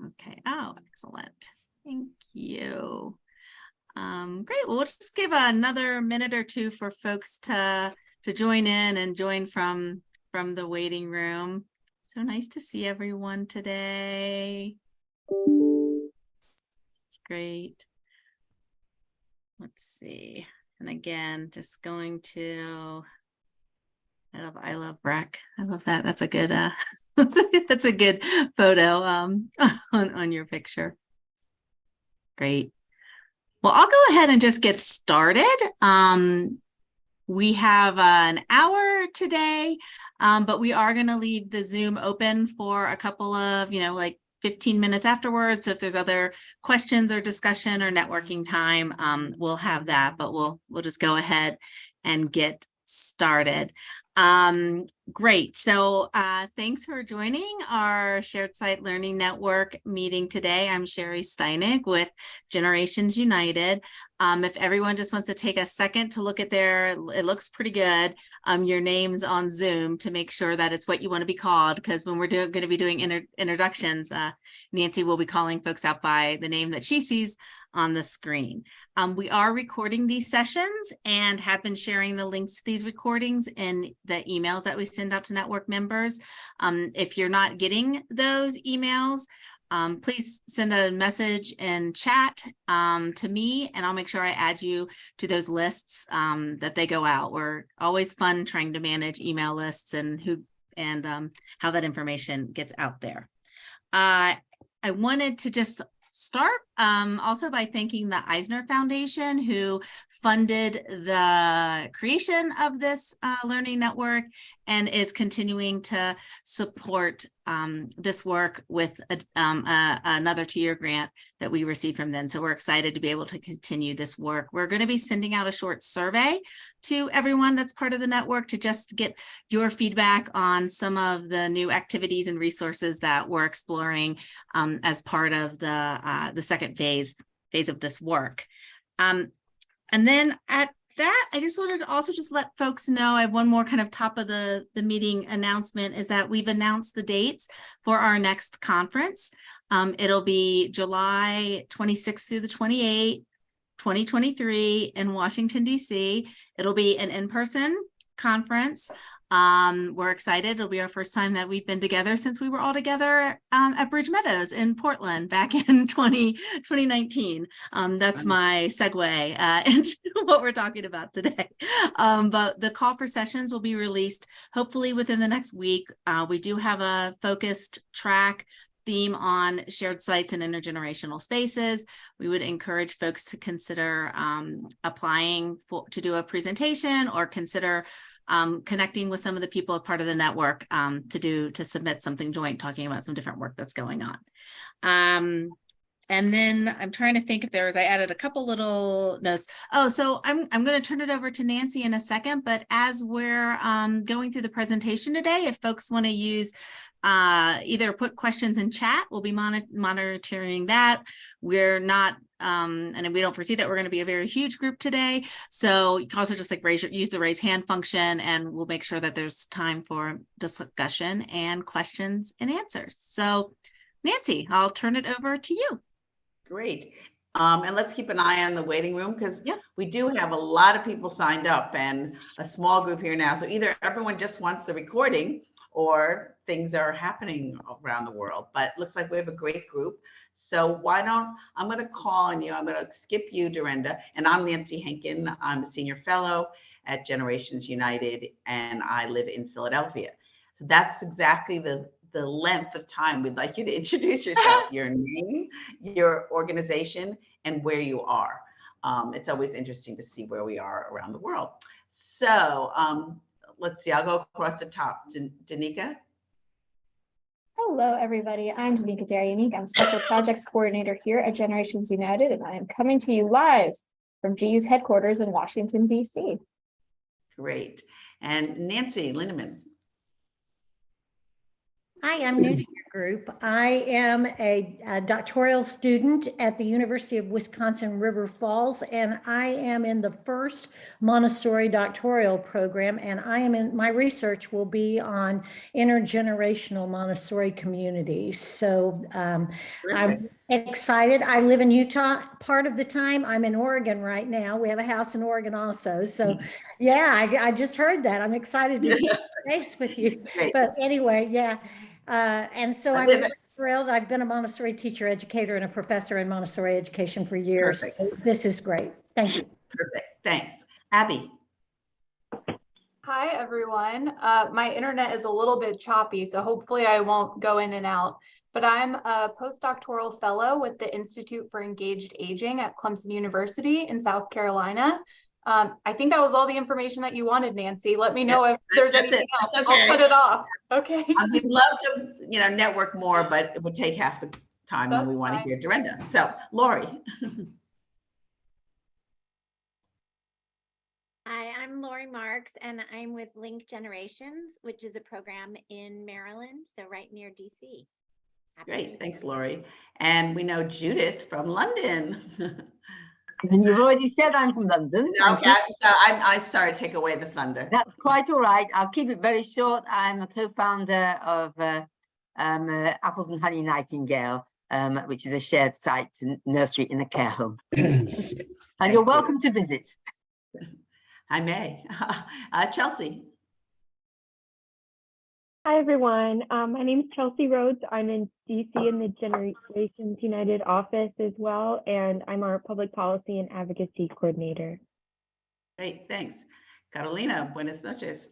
Okay. Oh, excellent. Thank you. Great. Well, we'll just give another minute or two for folks to join in and join from the waiting room. So nice to see everyone today. It's great. Let's see. And again, just going to, I love Breck. I love that. That's a good that's a good photo on your picture. Great. Well, I'll go ahead and just get started. We have an hour today, but we are going to leave the Zoom open for a couple of, like 15 minutes afterwards. So if there's other questions or discussion or networking time, we'll have that, but we'll just go ahead and get started. Great. So thanks for joining our Shared Site Learning Network meeting today. I'm Sherry Steinig with Generations United. If everyone just wants to take a second to look at it looks pretty good, your names on Zoom to make sure that it's what you want to be called, because when we're going to be doing introductions, Nancy will be calling folks out by the name that she sees on the screen. We are recording these sessions and have been sharing the links to these recordings in the emails that we send out to network members. If you're not getting those emails, please send a message in chat to me, and I'll make sure I add you to those lists that they go out. We're always fun trying to manage email lists and how that information gets out there. I wanted to just start also by thanking the Eisner Foundation, who funded the creation of this learning network and is continuing to support this work with another 2-year grant that we received from them. So we're excited to be able to continue this work. We're going to be sending out a short survey to everyone that's part of the network to just get your feedback on some of the new activities and resources that we're exploring as part of the second phase of this work. And then at that, I just wanted to also just let folks know, I have one more kind of top of the meeting announcement, is that we've announced the dates for our next conference. It'll be July 26th through the 28th, 2023 in Washington, D.C. It'll be an in-person conference. We're excited. It'll be our first time that we've been together since we were all together at Bridge Meadows in Portland back in 2019. That's my segue into what we're talking about today. But the call for sessions will be released hopefully within the next week. We do have a focused track theme on shared sites and intergenerational spaces. We would encourage folks to consider applying to do a presentation, or consider connecting with some of the people as part of the network to submit something joint talking about some different work that's going on. And then I'm trying to think if I added a couple little notes. Oh, so I'm going to turn it over to Nancy in a second, but as we're going through the presentation today, if folks want to use either put questions in chat, we'll be monitoring that. We're not, and we don't foresee that we're going to be a very huge group today. So you can also just use the raise hand function, and we'll make sure that there's time for discussion and questions and answers. So Nancy, I'll turn it over to you. Great. And let's keep an eye on the waiting room, because we do have a lot of people signed up and a small group here now. So either everyone just wants the recording, or things are happening around the world, but it looks like we have a great group. So I'm going to call on you. I'm going to skip you, Derenda, and I'm Nancy Henkin. I'm a senior fellow at Generations United, and I live in Philadelphia. So that's exactly the length of time we'd like you to introduce yourself, your name, your organization, and where you are. It's always interesting to see where we are around the world. So let's see, I'll go across the top. Danica? Hello, everybody. I'm Danica Darianique. I'm Special Projects Coordinator here at Generations United, and I am coming to you live from GU's headquarters in Washington, D.C. Great. And Nancy Lindeman? Hi, I'm new to your group. I am a doctoral student at the University of Wisconsin River Falls, and I am in the first Montessori doctoral program, and my research will be on intergenerational Montessori communities. So I'm excited. I live in Utah part of the time. I'm in Oregon right now. We have a house in Oregon also. So yeah, I just heard that. I'm excited to be face with you. Great. But anyway, yeah. And so I'm really thrilled. I've been a Montessori teacher, educator, and a professor in Montessori education for years. Perfect. So this is great. Thank you. Perfect. Thanks. Abby. Hi, everyone. My internet is a little bit choppy, so hopefully I won't go in and out. But I'm a postdoctoral fellow with the Institute for Engaged Aging at Clemson University in South Carolina. I think that was all the information that you wanted, Nancy. Let me know if there's anything else. Okay. I'll put it off. Okay. We'd love to, network more, but it would take half the time when we want to hear Derenda. So, Lori. Hi, I'm Lori Marks, and I'm with Link Generations, which is a program in Maryland, so right near DC. Great, thanks, Lori. And we know Judith from London. And you've already said I'm from London. Okay, so I'm sorry to take away the thunder. That's quite all right. I'll keep it very short. I'm a co-founder of Apples and Honey Nightingale, which is a shared site nursery in a care home. And you're welcome to visit. I may. Chelsea. Hi, everyone. My name is Chelsea Rhodes. I'm in DC in the Generations United office as well, and I'm our public policy and advocacy coordinator. Great, thanks. Carolina, buenas noches.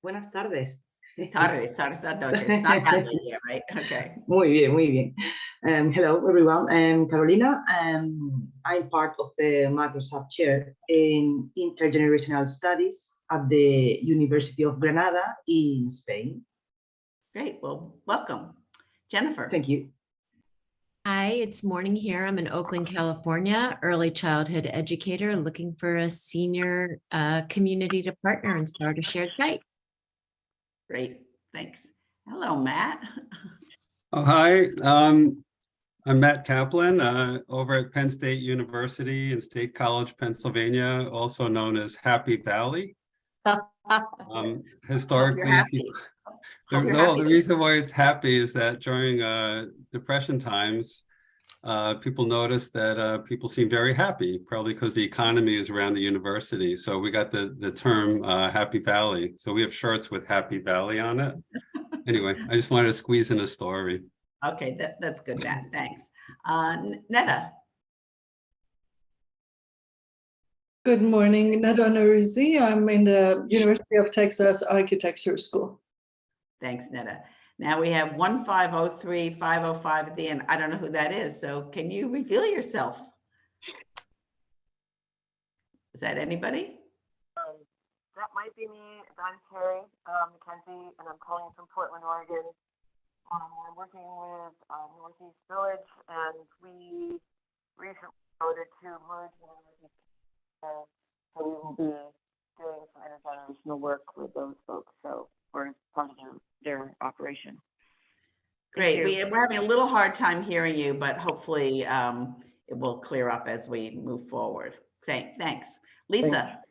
Buenas tardes. Tardes noches. Not that late yet, right? Okay. Muy bien, muy bien. Hello, everyone. I'm Carolina. I'm part of the Microsoft Chair in Intergenerational Studies at the University of Granada in Spain. Great. Well, welcome. Jennifer. Thank you. Hi, it's Morning here. I'm in Oakland, California, early childhood educator looking for a senior community to partner and start a shared site. Great, thanks. Hello, Matt. Oh, hi, I'm Matt Kaplan over at Penn State University in State College, Pennsylvania, also known as Happy Valley. Historically, the reason why it's happy is that during Depression times, people noticed that people seem very happy, probably because the economy is around the university. So we got the term Happy Valley. So we have shirts with Happy Valley on it. Anyway, I just wanted to squeeze in a story. Okay, that's good, Matt. Thanks. Netta. Good morning, Neda Naruzi. I'm in the University of Texas Architecture School. Thanks, Netta. Now we have 1503 505 at the end. I don't know who that is. So can you reveal yourself? Is that anybody? That might be me. I'm Terry McKenzie, and I'm calling from Portland, Oregon. I'm working with Northeast Village, and we recently voted to merge with Northeast. So we will be doing some intergenerational work with those folks. So we're part of their operation. Great. We're having a little hard time hearing you, but hopefully it will clear up as we move forward. Thanks. Lisa.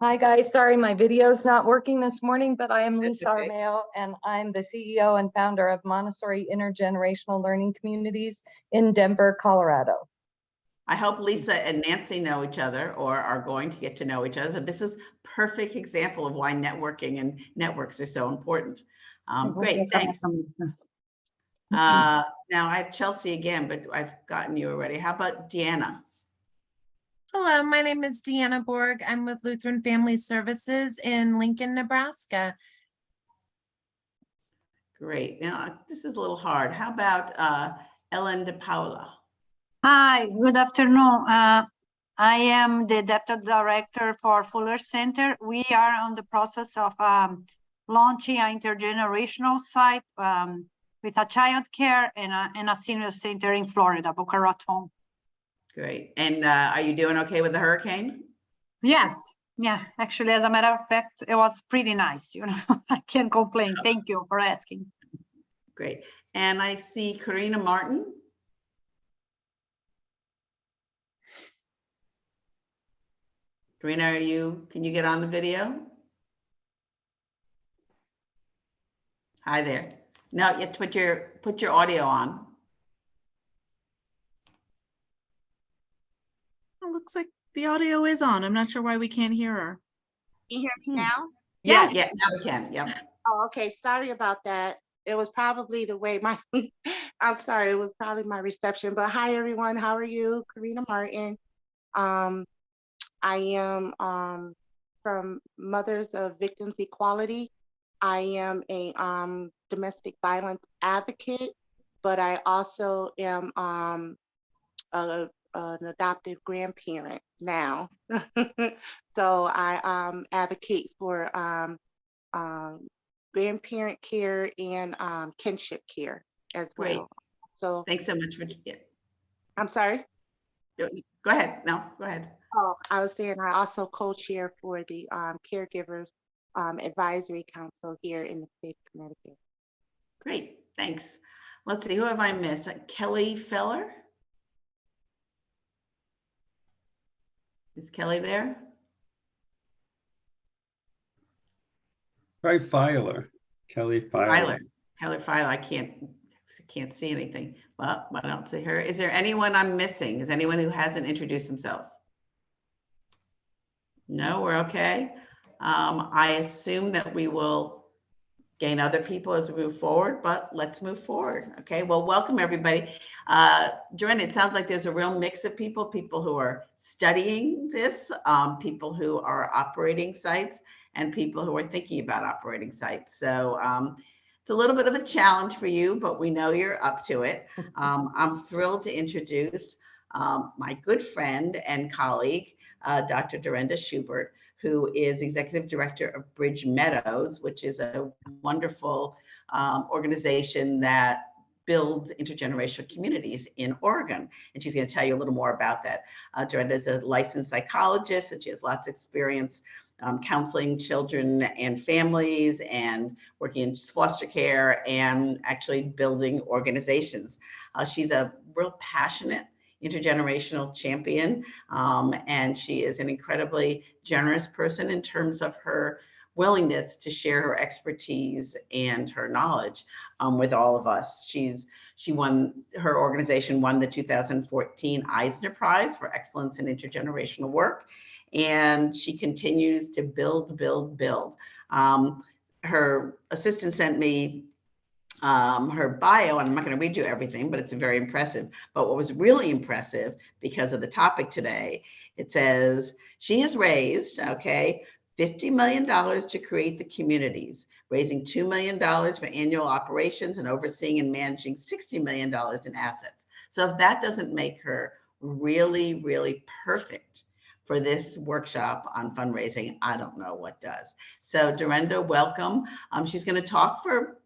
Hi guys, sorry my video's not working this morning, but I am Lisa Armeo, and I'm the CEO and founder of Montessori Intergenerational Learning Communities in Denver, Colorado. I hope Lisa and Nancy know each other or are going to get to know each other. This is a perfect example of why networking and networks are so important. Great, thanks. Now I have Chelsea again, but I've gotten you already. How about Deanna? Hello, my name is Deanna Borg. I'm with Lutheran Family Services in Lincoln, Nebraska. Great. Now, this is a little hard. How about Ellen De Paula? Hi, good afternoon. I am the Deputy Director for Fuller Center. We are on the process of launching an intergenerational site with a child care and a senior center in Florida, Boca Raton. Great. And are you doing okay with the hurricane? Yes, Yeah, actually, as a matter of fact, it was pretty nice. You know, I can't complain. Thank you for asking. Great. And I see Karina Martin. Karina, can you get on the video? Hi there. No, you have to put your audio on. It looks like the audio is on. I'm not sure why we can't hear her. Can you hear me now? Yes. Yeah, now we can. Yep. Oh, okay. Sorry about that. It was probably the way I'm sorry, it was probably my reception. But hi everyone, how are you? Karina Martin. I am from Mothers of Victims Equality. I am a domestic violence advocate, but I also am an adoptive grandparent now. So I advocate for grandparent care and kinship care as Great. well. So Thanks so much for. I'm sorry. Go ahead. No, go ahead. Oh, I was saying I also co-chair for the Caregivers Advisory Council here in the state of Connecticut. Great, thanks. Let's see, who have I missed? Kelly Feller? Is Kelly there? Try Filer, Kelly Filer. Kelly Filer, I can't see anything, but I don't see her. Is there anyone I'm missing? Is anyone who hasn't introduced themselves? No, we're okay. I assume that we will gain other people as we move forward, but let's move forward. Okay, well, welcome everybody. Derenda, it sounds like there's a real mix of people who are studying this, people who are operating sites, and people who are thinking about operating sites. So it's a little bit of a challenge for you, but we know you're up to it. I'm thrilled to introduce my good friend and colleague, Dr. Derenda Schubert, who is Executive Director of Bridge Meadows, which is a wonderful organization that builds intergenerational communities in Oregon. And she's going to tell you a little more about that. Derenda is a licensed psychologist, and she has lots of experience counseling children and families and working in foster care and actually building organizations. She's a real passionate intergenerational champion, and she is an incredibly generous person in terms of her willingness to share her expertise and her knowledge with all of us. Her organization won the 2014 Eisner Prize for Excellence in Intergenerational Work, and she continues to build. Her assistant sent me her bio, and I'm not going to read you everything, but it's very impressive. But what was really impressive, because of the topic today, it says she has raised, $50 million to create the communities, raising $2 million for annual operations and overseeing and managing $60 million in assets. So if that doesn't make her really, really perfect for this workshop on fundraising, I don't know what does. So Derenda, welcome. She's going to talk for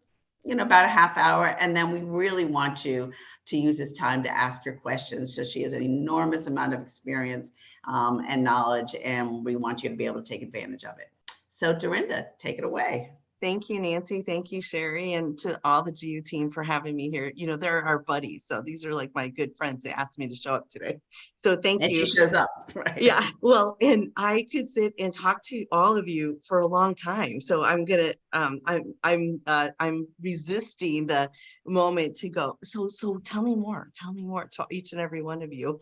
about a half hour, and then we really want you to use this time to ask your questions. So she has an enormous amount of experience and knowledge, and we want you to be able to take advantage of it. So Derenda, take it away. Thank you, Nancy. Thank you, Sherry, and to all the GU team for having me here. They're our buddies, so these are like my good friends. They asked me to show up today, so thank you. And she shows up, right? Yeah, well, and I could sit and talk to all of you for a long time, so I'm gonna I'm resisting the moment to go. So tell me more to each and every one of you.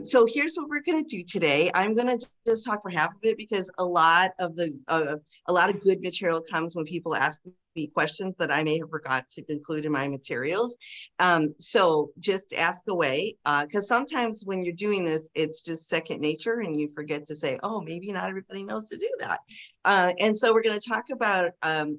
So here's what we're going to do today. I'm going to just talk for half of it, because a lot of good material comes when people ask me questions that I may have forgot to include in my materials. So just ask away, because sometimes when you're doing this, it's just second nature and you forget to say, oh, maybe not everybody knows to do that. And so we're going to talk about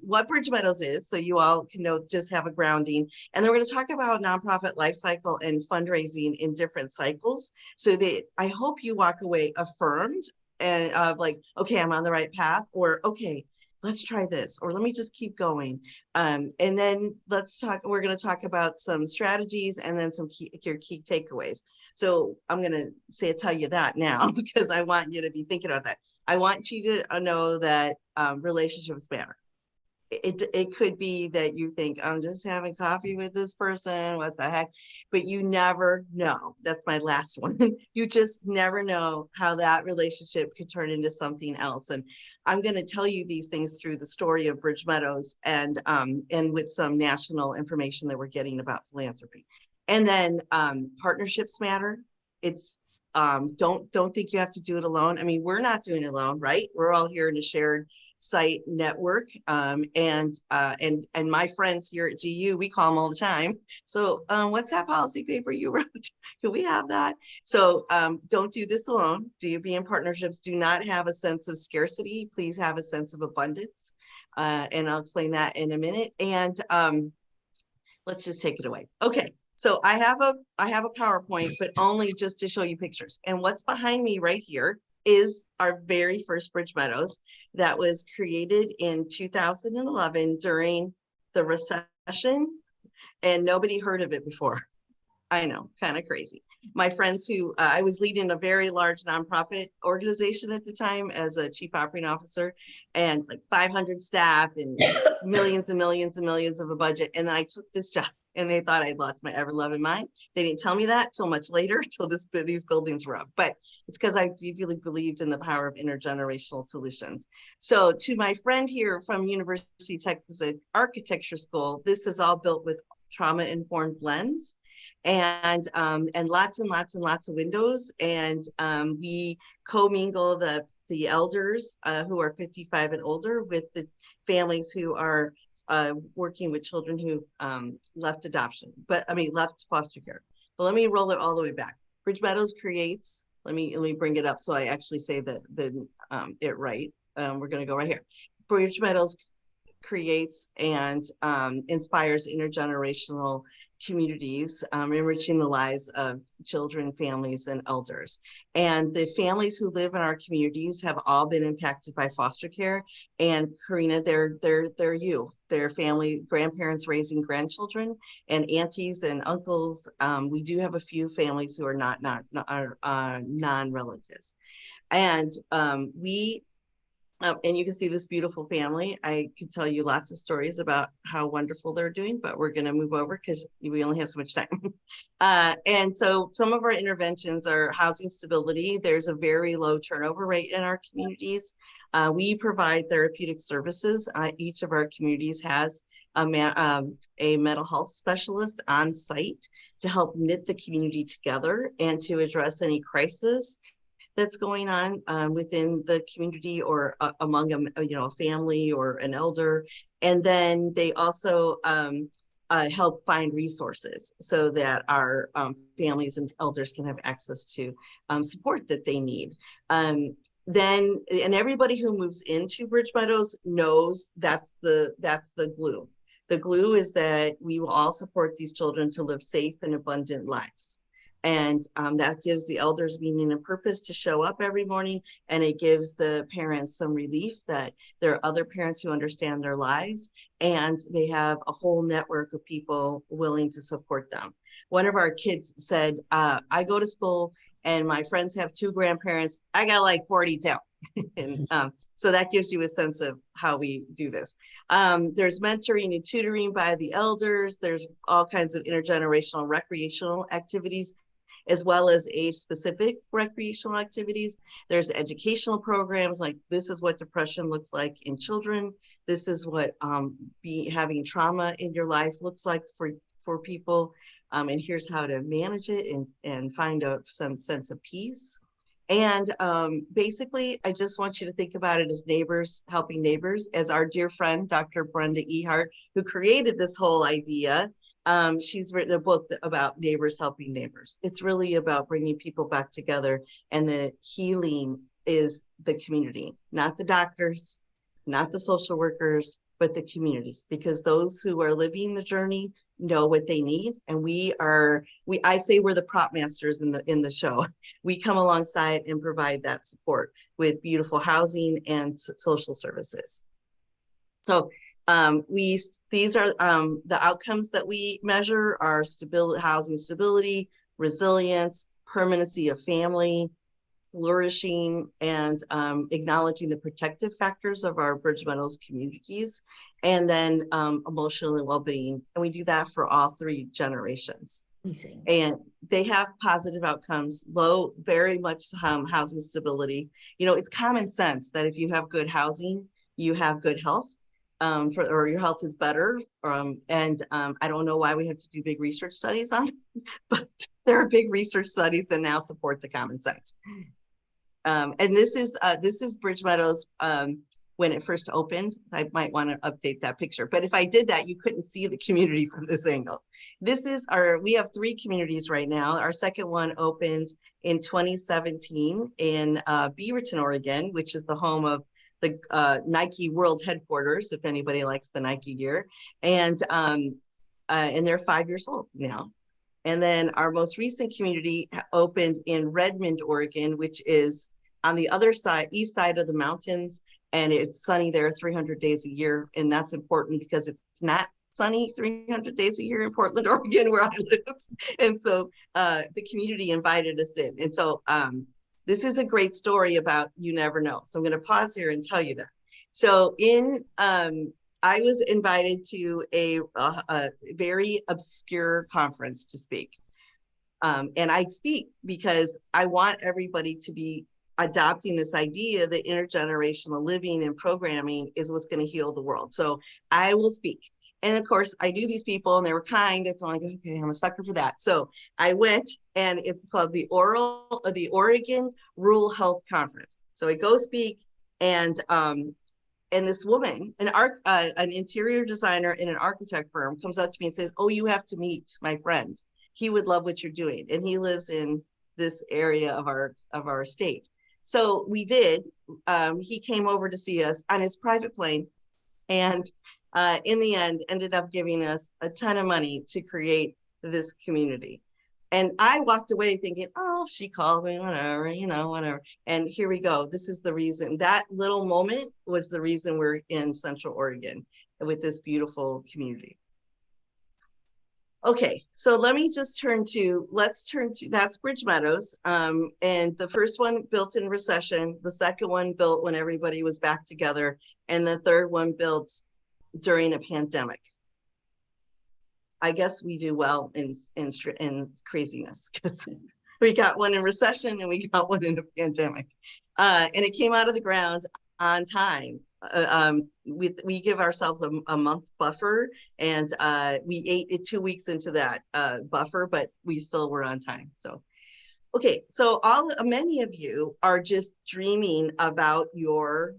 what Bridge Meadows is, so you all can know, just have a grounding. And then we're going to talk about nonprofit life cycle and fundraising in different cycles, so that I hope you walk away affirmed and like, okay, I'm on the right path, or okay, let's try this, or let me just keep going. And then we're going to talk about some strategies and then your key takeaways. So I'm going to tell you that now, because I want you to be thinking about that. I want you to know that relationships matter. It could be that you think, I'm just having coffee with this person, what the heck, but you never know. That's my last one. You just never know how that relationship could turn into something else. And I'm going to tell you these things through the story of Bridge Meadows and with some national information that we're getting about philanthropy. And then partnerships matter. It's don't think you have to do it alone. I mean, we're not doing it alone, right? We're all here in a shared site network, and my friends here at GU, we call them all the time. So what's that policy paper you wrote? Can we have that? So don't do this alone. Do you be in partnerships? Do not have a sense of scarcity. Please have a sense of abundance. And I'll explain that in a minute. And let's just take it away. Okay. So I have a PowerPoint, but only just to show you pictures. And what's behind me right here is our very first Bridge Meadows that was created in 2011 during the recession, and nobody heard of it before. I know, kind of crazy. My friends who, I was leading a very large nonprofit organization at the time as a chief operating officer, and like 500 staff and millions and millions and millions of a budget. And then I took this job and they thought I'd lost my ever-loving mind. They didn't tell me that till much later, till these buildings were up. But it's because I deeply believed in the power of intergenerational solutions. So to my friend here from University of Texas Architecture School, this is all built with trauma-informed lens, and lots and lots and lots of windows. And we commingle the elders who are 55 and older with the families who are working with children who left adoption, left foster care. But let me roll it all the way back. Bridge Meadows creates, let me bring it up so I actually say it right. We're gonna go right here. Bridge Meadows creates and inspires intergenerational communities, enriching the lives of children, families, and elders. And the families who live in our communities have all been impacted by foster care. And Karina, they're you, their family, grandparents raising grandchildren, and aunties and uncles. We do have a few families who are not non-relatives. And and you can see this beautiful family. I could tell you lots of stories about how wonderful they're doing, but we're going to move over because we only have so much time. And so some of our interventions are housing stability. There's a very low turnover rate in our communities. We provide therapeutic services. Each of our communities has a mental health specialist on site to help knit the community together and to address any crisis that's going on within the community or among a family or an elder. And then they also help find resources so that our families and elders can have access to support that they need. And everybody who moves into Bridge Meadows knows that's the glue. The glue is that we will all support these children to live safe and abundant lives. And that gives the elders meaning and purpose to show up every morning. And it gives the parents some relief that there are other parents who understand their lives and they have a whole network of people willing to support them. One of our kids said, I go to school and my friends have 2 grandparents. I got like 42. And so that gives you a sense of how we do this. There's mentoring and tutoring by the elders. There's all kinds of intergenerational recreational activities, as well as age-specific recreational activities. There's educational programs like this is what depression looks like in children. This is what having trauma in your life looks like for people. And here's how to manage it and find some sense of peace. And basically, I just want you to think about it as neighbors helping neighbors, as our dear friend, Dr. Brenda Ehart, who created this whole idea. She's written a book about neighbors helping neighbors. It's really about bringing people back together, and the healing is the community, not the doctors, not the social workers, but the community, because those who are living the journey know what they need. And I say we're the prop masters in the show. We come alongside and provide that support with beautiful housing and social services. So these are the outcomes that we measure are stability, housing stability, resilience, permanency of family, flourishing and acknowledging the protective factors of our Bridge Meadows communities, and then emotional well-being. And we do that for all 3 generations. Amazing. And they have positive outcomes, low, very much housing stability. You know, it's common sense that if you have good housing, you have good health, or your health is better. I don't know why we have to do big research studies on it, but there are big research studies that now support the common sense. And this is Bridge Meadows when it first opened. I might want to update that picture, but if I did that, you couldn't see the community from this angle. This is we have 3 communities right now. Our second one opened in 2017 in Beaverton, Oregon, which is the home of the Nike World Headquarters, if anybody likes the Nike gear. And they're 5 years old now. And then our most recent community opened in Redmond, Oregon, which is on the other side, east side of the mountains. And it's sunny there 300 days a year. And that's important because it's not sunny 300 days a year in Portland, Oregon, where I live. And so the community invited us in. And so this is a great story about you never know. So I'm going to pause here and tell you that. So I was invited to a very obscure conference to speak. And I speak because I want everybody to be adopting this idea that intergenerational living and programming is what's going to heal the world. So I will speak. And of course, I knew these people and they were kind. And so I'm like, okay, I'm a sucker for that. So I went, and it's called the Oregon Rural Health Conference. So I go speak, and this woman, an interior designer in an architect firm, comes up to me and says, "Oh, you have to meet my friend. He would love what you're doing. And he lives in this area of our state." So we did. He came over to see us on his private plane, and in the end ended up giving us a ton of money to create this community. And I walked away thinking, oh, she calls me, whatever, whatever. And here we go. This is the reason. That little moment was the reason we're in Central Oregon with this beautiful community. Okay, so let's turn to, that's Bridge Meadows. And the first one built in recession, the second one built when everybody was back together, and the third one built during a pandemic. I guess we do well in craziness, because we got one in recession and we got one in a pandemic. And it came out of the ground on time. We give ourselves a month buffer, and we ate it 2 weeks into that buffer, but we still were on time. So, okay, so many of you are just dreaming about your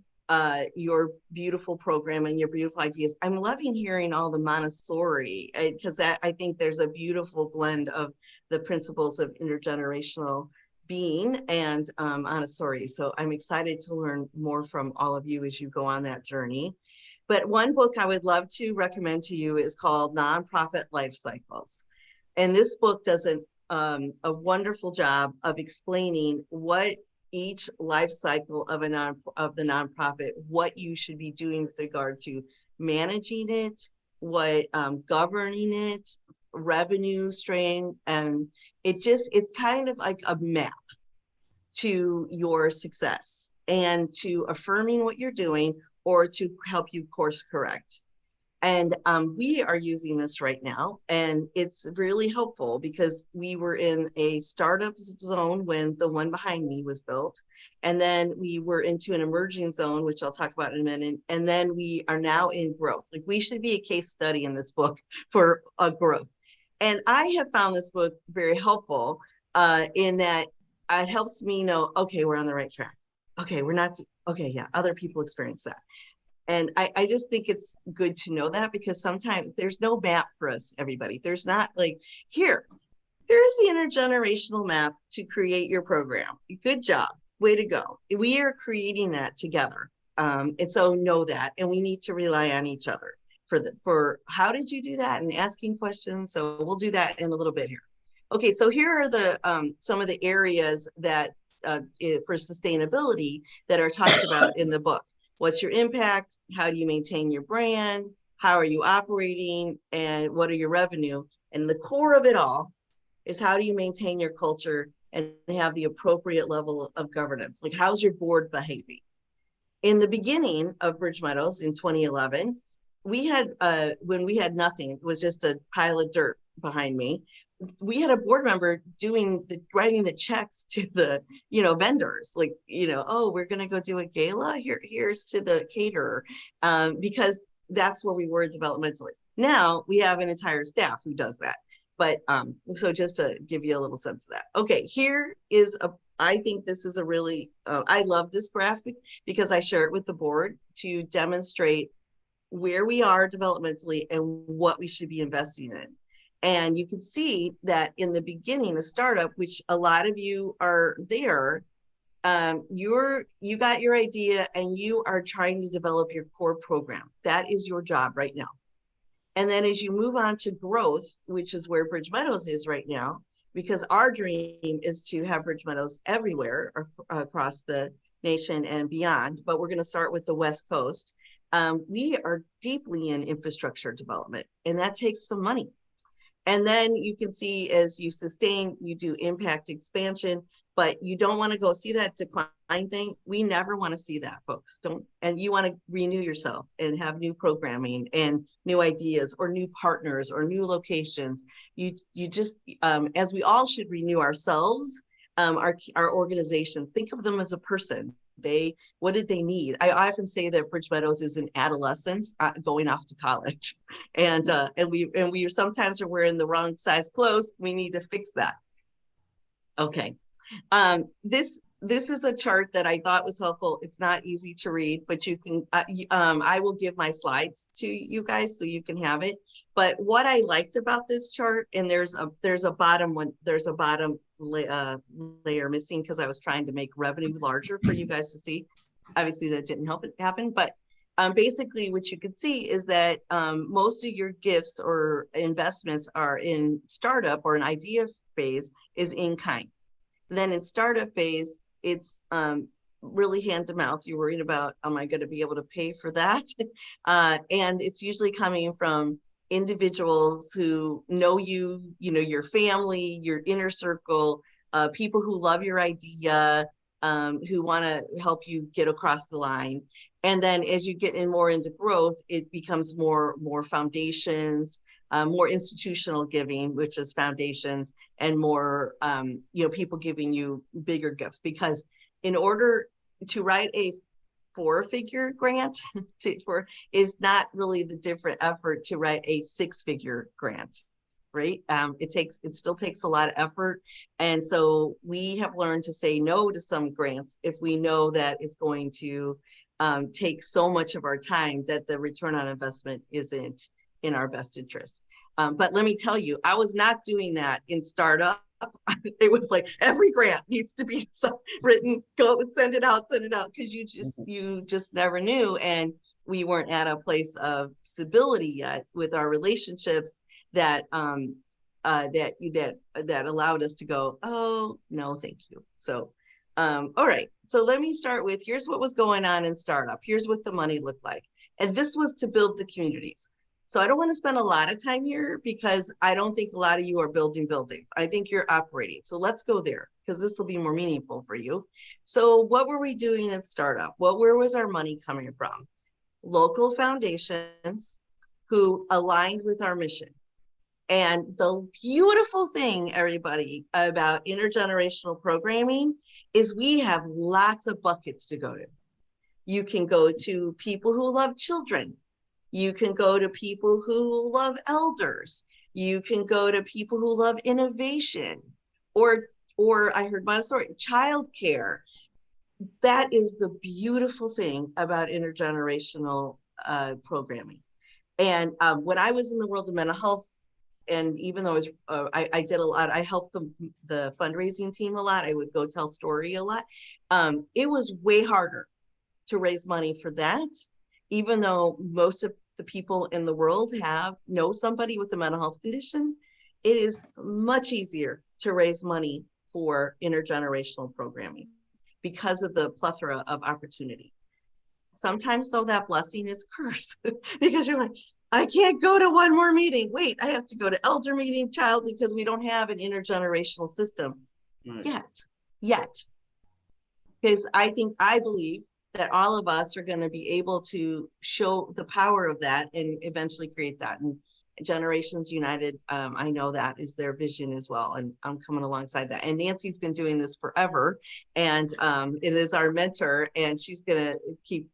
beautiful program and your beautiful ideas. I'm loving hearing all the Montessori, because I think there's a beautiful blend of the principles of intergenerational being and Montessori. So I'm excited to learn more from all of you as you go on that journey. But one book I would love to recommend to you is called Nonprofit Life Cycles. And this book does a wonderful job of explaining what each life cycle of the nonprofit, what you should be doing with regard to managing it, what governing it, revenue stream, and it's kind of like a map to your success and to affirming what you're doing or to help you course correct. And we are using this right now, and it's really helpful because we were in a startup zone when the one behind me was built. And then we were into an emerging zone, which I'll talk about in a minute. And then we are now in growth. Like, we should be a case study in this book for a growth. And I have found this book very helpful in that it helps me know, okay, we're on the right track. Okay, we're not, okay, yeah, other people experience that. And I just think it's good to know that, because sometimes there's no map for us, everybody. There's not like, here's the intergenerational map to create your program. Good job, way to go. We are creating that together. And so know that, and we need to rely on each other for how did you do that, and asking questions. So we'll do that in a little bit here. Okay, so here are the some of the areas that for sustainability that are talked about in the book. What's your impact? How do you maintain your brand? How are you operating? And what are your revenue? And the core of it all is, how do you maintain your culture and have the appropriate level of governance. Like, how's your board behaving? In the beginning of Bridge Meadows in 2011, we had, when we had nothing, it was just a pile of dirt behind me. We had a board member writing the checks to the, vendors, like, oh, we're going to go do a gala. Here's to the caterer, because that's where we were developmentally. Now we have an entire staff who does that. But so just to give you a little sense of that. Okay, here is I think this is a really, I love this graphic because I share it with the board to demonstrate where we are developmentally and what we should be investing in. And you can see that in the beginning, a startup, which a lot of you are there, you got your idea and you are trying to develop your core program. That is your job right now. And then as you move on to growth, which is where Bridge Meadows is right now, because our dream is to have Bridge Meadows everywhere across the nation and beyond, but we're going to start with the West Coast. We are deeply in infrastructure development, and that takes some money. And then you can see as you sustain, you do impact expansion, but you don't want to go see that decline thing. We never want to see that, folks. And you want to renew yourself and have new programming and new ideas or new partners or new locations. You just, as we all should renew ourselves, our organizations, think of them as a person. What did they need? I often say that Bridge Meadows is an adolescence going off to college, and we sometimes are wearing the wrong size clothes. We need to fix that. Okay, this is a chart that I thought was helpful. It's not easy to read, but you can. I will give my slides to you guys so you can have it. But what I liked about this chart, and there's a bottom layer missing because I was trying to make revenue larger for you guys to see. Obviously that didn't help it happen, but basically what you can see is that most of your gifts or investments are in startup or an idea phase is in kind. Then in startup phase, it's really hand to mouth. You're worried about, am I going to be able to pay for that? And it's usually coming from individuals who know you, your family, your inner circle, people who love your idea, who want to help you get across the line. And then as you get in more into growth, it becomes more foundations, more institutional giving, which is foundations, and more people giving you bigger gifts. Because in order to write a 4-figure grant is not really the different effort to write a 6-figure grant, right? It still takes a lot of effort. And so we have learned to say no to some grants if we know that it's going to take so much of our time that the return on investment isn't in our best interest. But let me tell you, I was not doing that in startup. It was like every grant needs to be written, go and send it out, because you just never knew. And we weren't at a place of stability yet with our relationships that that allowed us to go, oh no, thank you. So all right, so let me start with, here's what was going on in startup. Here's what the money looked like. And this was to build the communities. So I don't want to spend a lot of time here because I don't think a lot of you are building buildings. I think you're operating. So let's go there because this will be more meaningful for you. So what were we doing in startup? Where was our money coming from? Local foundations who aligned with our mission. And the beautiful thing, everybody, about intergenerational programming is we have lots of buckets to go to. You can go to people who love children. You can go to people who love elders. You can go to people who love innovation, or I heard Montessori, childcare. That is the beautiful thing about intergenerational programming. And when I was in the world of mental health, and even though I did a lot, I helped the fundraising team a lot. I would go tell story a lot. It was way harder to raise money for that, even though most of the people in the world know somebody with a mental health condition. It is much easier to raise money for intergenerational programming because of the plethora of opportunity. Sometimes though, that blessing is cursed because you're like, I can't go to one more meeting. Wait, I have to go to elder meeting, child, because we don't have an intergenerational system. yet. Because I believe that all of us are going to be able to show the power of that and eventually create that. And Generations United, I know that is their vision as well. And I'm coming alongside that. And Nancy's been doing this forever. And it is our mentor, and she's going to keep,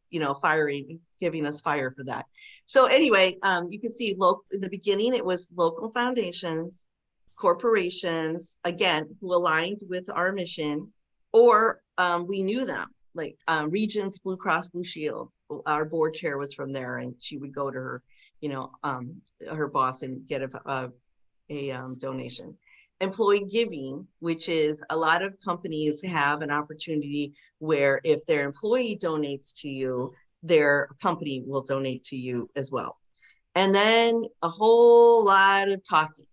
giving us fire for that. So anyway, you can see in the beginning, it was local foundations, corporations, again, who aligned with our mission, or we knew them, like Regions, Blue Cross Blue Shield. Our board chair was from there, and she would go to her, her boss and get a donation. Employee giving, which is a lot of companies have an opportunity where if their employee donates to you, their company will donate to you as well. And then a whole lot of talking,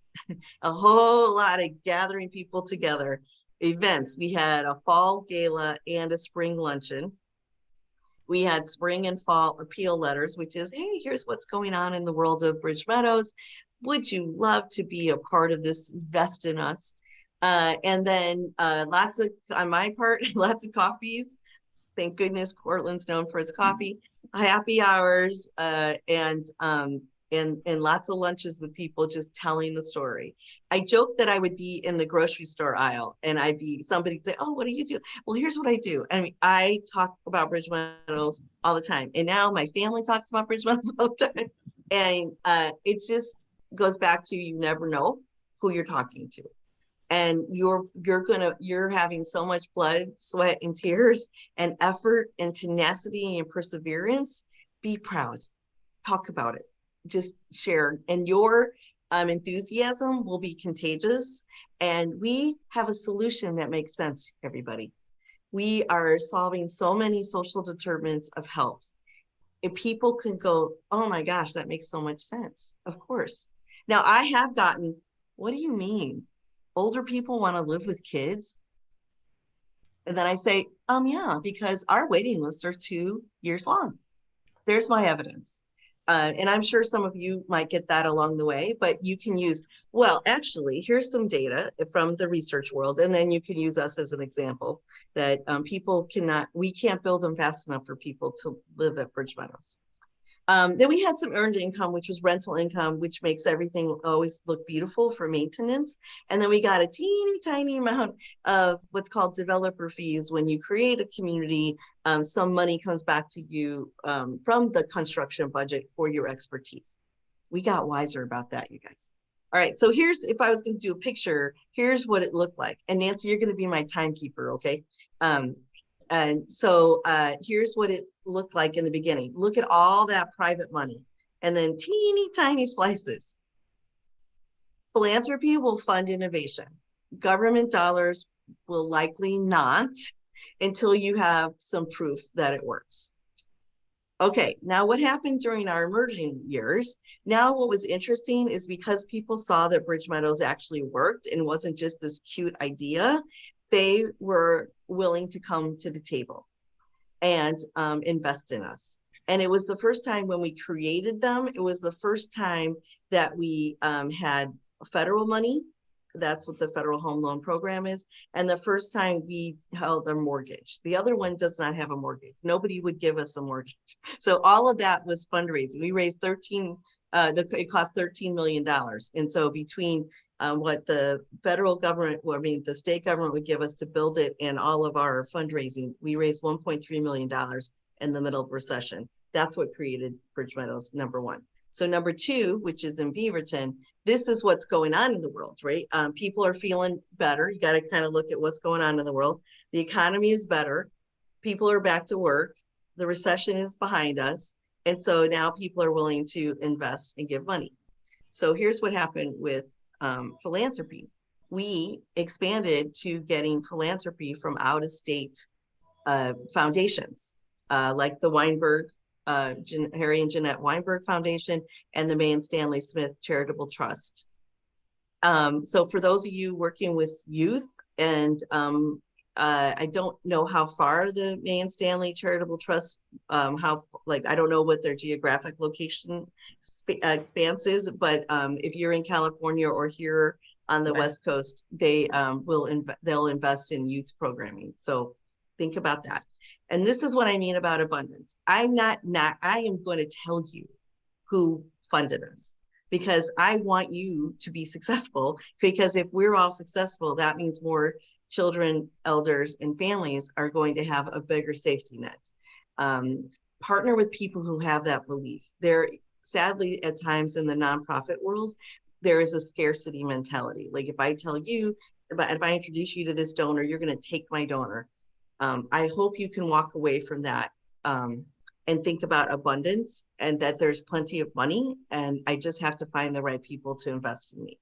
a whole lot of gathering people together. Events. We had a fall gala and a spring luncheon. We had spring and fall appeal letters, which is, hey, here's what's going on in the world of Bridge Meadows. Would you love to be a part of this? Invest in us. And then on my part, lots of coffees. Thank goodness Portland's known for its coffee. Happy hours and lots of lunches with people just telling the story. I joke that I would be in the grocery store aisle and somebody'd say, oh, what do you do? Well, here's what I do. I mean, I talk about Bridge Meadows all the time. And now my family talks about Bridge Meadows all the time. And it just goes back to, you never know who you're talking to. And you're having so much blood, sweat, and tears, and effort, and tenacity, and perseverance. Be proud. Talk about it. Just share. And your enthusiasm will be contagious. And we have a solution that makes sense, everybody. We are solving so many social determinants of health. If people can go, oh my gosh, that makes so much sense. Of course. Now I have gotten, what do you mean? Older people want to live with kids? And then I say, yeah, because our waiting lists are 2 years long. There's my evidence. And I'm sure some of you might get that along the way, but you can use, well, actually, here's some data from the research world, and then you can use us as an example that we can't build them fast enough for people to live at Bridge Meadows. Then we had some earned income, which was rental income, which makes everything always look beautiful for maintenance. And then we got a teeny tiny amount of what's called developer fees. When you create a community, some money comes back to you from the construction budget for your expertise. We got wiser about that, you guys. All right, so if I was going to do a picture, here's what it looked like. And Nancy, you're going to be my timekeeper, okay? And so here's what it looked like in the beginning. Look at all that private money and then teeny tiny slices. Philanthropy will fund innovation. Government dollars will likely not until you have some proof that it works. Okay, now what happened during our emerging years? Now what was interesting is because people saw that Bridge Meadows actually worked and wasn't just this cute idea, they were willing to come to the table and invest in us. And it was the first time when we created them, it was the first time that we had federal money. That's what the federal home loan program is. And the first time we held a mortgage. The other one does not have a mortgage. Nobody would give us a mortgage. So all of that was fundraising. We raised it cost $13 million. And so between what the federal government, the state government would give us to build it and all of our fundraising, we raised $1.3 million in the middle of recession. That's what created Bridge Meadows, number one. So number two, which is in Beaverton, this is what's going on in the world, right? People are feeling better. You got to kind of look at what's going on in the world. The economy is better. People are back to work. The recession is behind us. And so now people are willing to invest and give money. So here's what happened with philanthropy. We expanded to getting philanthropy from out-of-state foundations, like the Weinberg, Harry and Jeanette Weinberg Foundation and the May and Stanley Smith Charitable Trust. So for those of you working with youth, and I don't know how far the May and Stanley Charitable Trust, I don't know what their geographic location expanse is, but if you're in California or here on the Right. West Coast, they'll invest in youth programming. So think about that. And this is what I mean about abundance. I am going to tell you who funded us, because I want you to be successful, because if we're all successful, that means more children, elders, and families are going to have a bigger safety net. Partner with people who have that belief. There, sadly, at times in the nonprofit world, there is a scarcity mentality. Like if I tell you, if I introduce you to this donor, you're going to take my donor. I hope you can walk away from that and think about abundance, and that there's plenty of money, and I just have to find the right people to invest in me.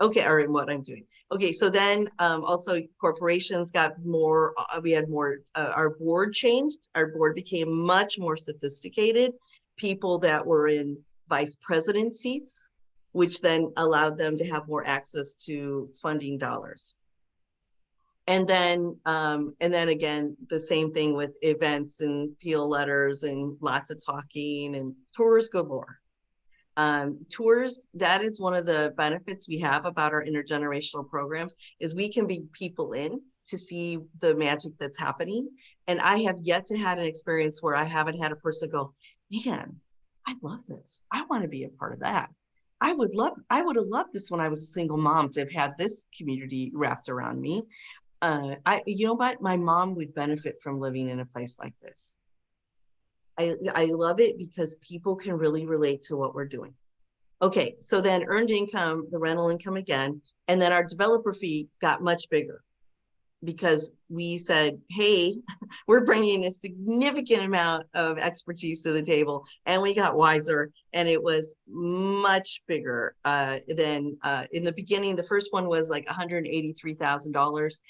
Okay, or in what I'm doing. Okay, so then also corporations got more, we had more, our board changed. Our board became much more sophisticated. People that were in vice president seats, which then allowed them to have more access to funding dollars. And then again, the same thing with events and appeal letters and lots of talking and tours galore. Tours, that is one of the benefits we have about our intergenerational programs, is we can bring people in to see the magic that's happening. And I have yet to have an experience where I haven't had a person go, man, I love this. I want to be a part of that. I would have loved this when I was a single mom, to have had this community wrapped around me. You know what? My mom would benefit from living in a place like this. I love it because people can really relate to what we're doing. Okay, so then earned income, the rental income again, and then our developer fee got much bigger, because we said, hey, we're bringing a significant amount of expertise to the table, and we got wiser, and it was much bigger than in the beginning. The first one was like $183,000.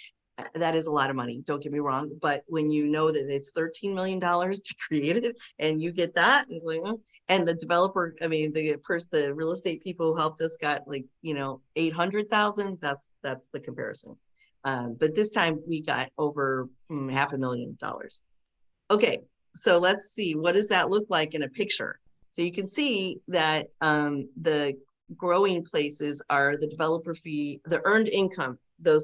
That is a lot of money, don't get me wrong, but when you know that it's $13 million to create it, and you get that, it's like, and the developer, I mean, the real estate people who helped us got like, 800,000. That's the comparison. But this time we got over $500,000. Okay, so let's see, what does that look like in a picture? So you can see that the growing places are the developer fee, the earned income. The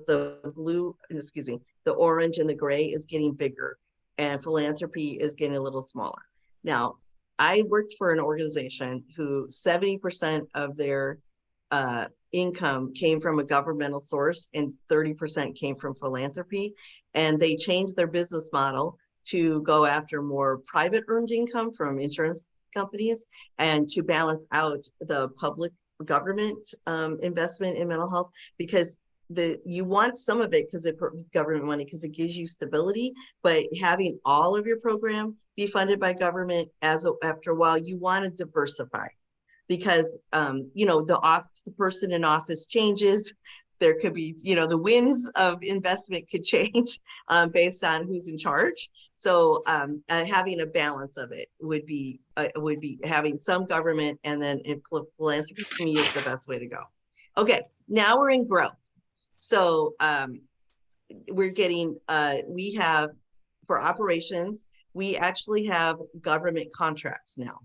orange and the gray is getting bigger, and philanthropy is getting a little smaller. Now, I worked for an organization who 70% of their income came from a governmental source and 30% came from philanthropy. And they changed their business model to go after more private earned income from insurance companies, and to balance out the public government investment in mental health, because you want some of it because it government money, because it gives you stability, but having all of your program be funded by government, after a while you want to diversify, because the person in office changes. There could be, the winds of investment could change based on who's in charge. So having a balance of it would be having some government, and then philanthropy to me is the best way to go. Okay, now we're in growth. So we're getting, we have, for operations, we actually have government contracts now.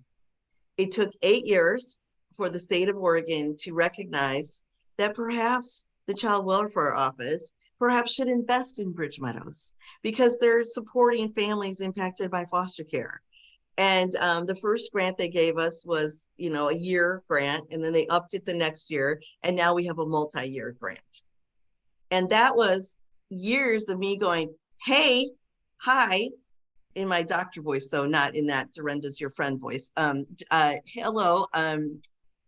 It took 8 years for the state of Oregon to recognize that perhaps the Child Welfare Office perhaps should invest in Bridge Meadows, because they're supporting families impacted by foster care. And the first grant they gave us was, a year grant, and then they upped it the next year, and now we have a multi-year grant. And that was years of me going, hey, hi, in my doctor voice, though, not in that Derenda's your friend voice. Hello,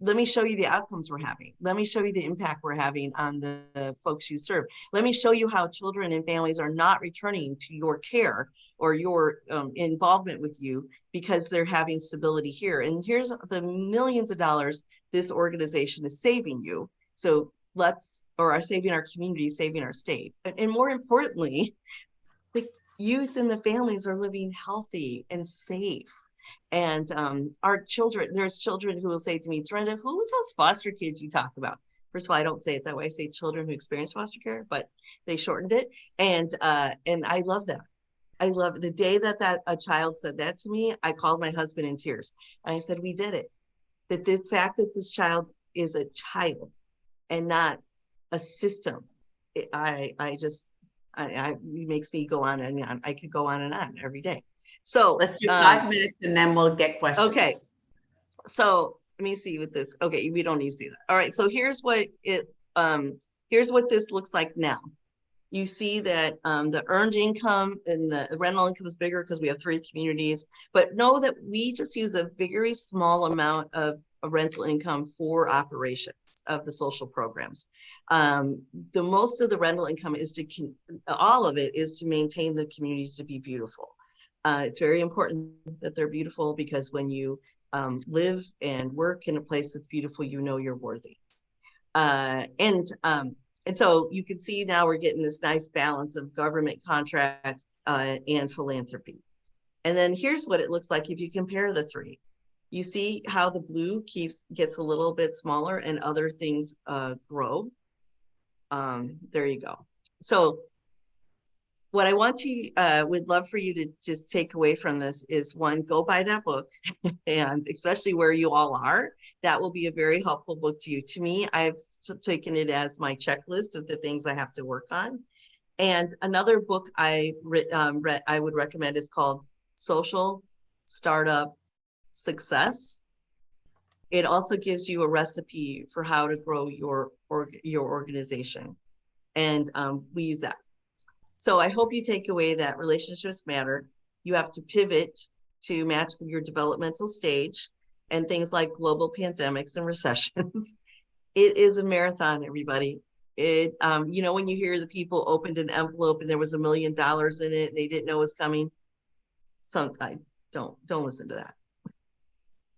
let me show you the outcomes we're having. Let me show you the impact we're having on the folks you serve. Let me show you how children and families are not returning to your care or your involvement with you because they're having stability here. And here's the millions of dollars this organization is saving you. So are saving our community, saving our state. And more importantly, the youth and the families are living healthy and safe. And our children, there's children who will say to me, Derenda, who's those foster kids you talk about? First of all, I don't say it that way. I say children who experience foster care, but they shortened it. And I love that. I love the day that a child said that to me, I called my husband in tears. And I said, we did it. That the fact that this child is a child and not a system. It makes me go on and on. I could go on and on every day. So let's do 5 minutes and then we'll get questions. Okay. So let me see with this. Okay, we don't need to do that. All right. So here's what this looks like now. You see that the earned income and the rental income is bigger because we have 3 communities, but know that we just use a very small amount of a rental income for operations of the social programs. The most of the rental income is all of it is to maintain the communities to be beautiful. It's very important that they're beautiful because when you live and work in a place that's beautiful, you know you're worthy. And so you can see now we're getting this nice balance of government contracts and philanthropy. And then here's what it looks like if you compare the 3. You see how the blue gets a little bit smaller and other things grow. There you go. So what I want you, would love for you to just take away from this is 1, go buy that book, and especially where you all are, that will be a very helpful book to you. To me, I've taken it as my checklist of the things I have to work on. And another book I read, I would recommend is called Social Startup Success. It also gives you a recipe for how to grow your organization. And we use that. So I hope you take away that relationships matter. You have to pivot to match your developmental stage and things like global pandemics and recessions. It is a marathon, everybody. It, you know, when you hear the people opened an envelope and there was $1 million in it, and they didn't know it was coming. Don't listen to that.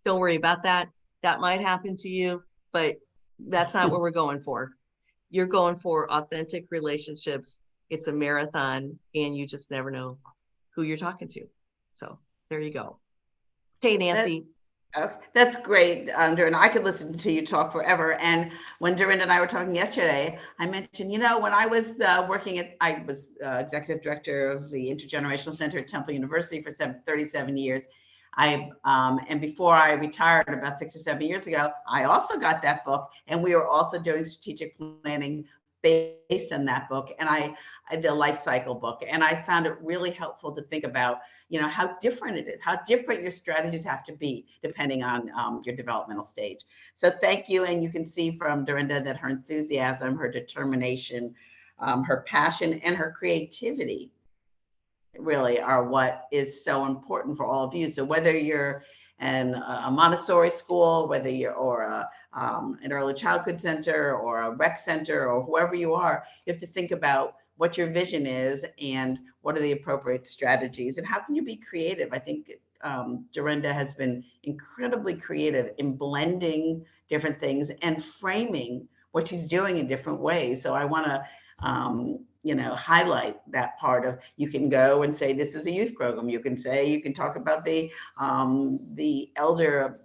Don't worry about that. That might happen to you, but that's not what we're going for. You're going for authentic relationships. It's a marathon and you just never know who you're talking to. So there you go. Hey, Nancy. That's great, Derenda. I could listen to you talk forever. And when Derenda and I were talking yesterday, I mentioned, you know, when I was I was executive director of the Intergenerational Center at Temple University for 37 years. And before I retired about 6 or 7 years ago, I also got that book, and we were also doing strategic planning based on that book, and the life cycle book. And I found it really helpful to think about, you know, how different it is, how different your strategies have to be depending on your developmental stage. So thank you. And you can see from Derenda that her enthusiasm, her determination, her passion, and her creativity really are what is so important for all of you. So whether you're in a Montessori school, whether you're an early childhood center or a rec center or whoever you are, you have to think about what your vision is and what are the appropriate strategies and how can you be creative. I think Derenda has been incredibly creative in blending different things and framing what she's doing in different ways. So I want to you know, highlight that part of, you can go and say, this is a youth program. You can say, you can talk about the elder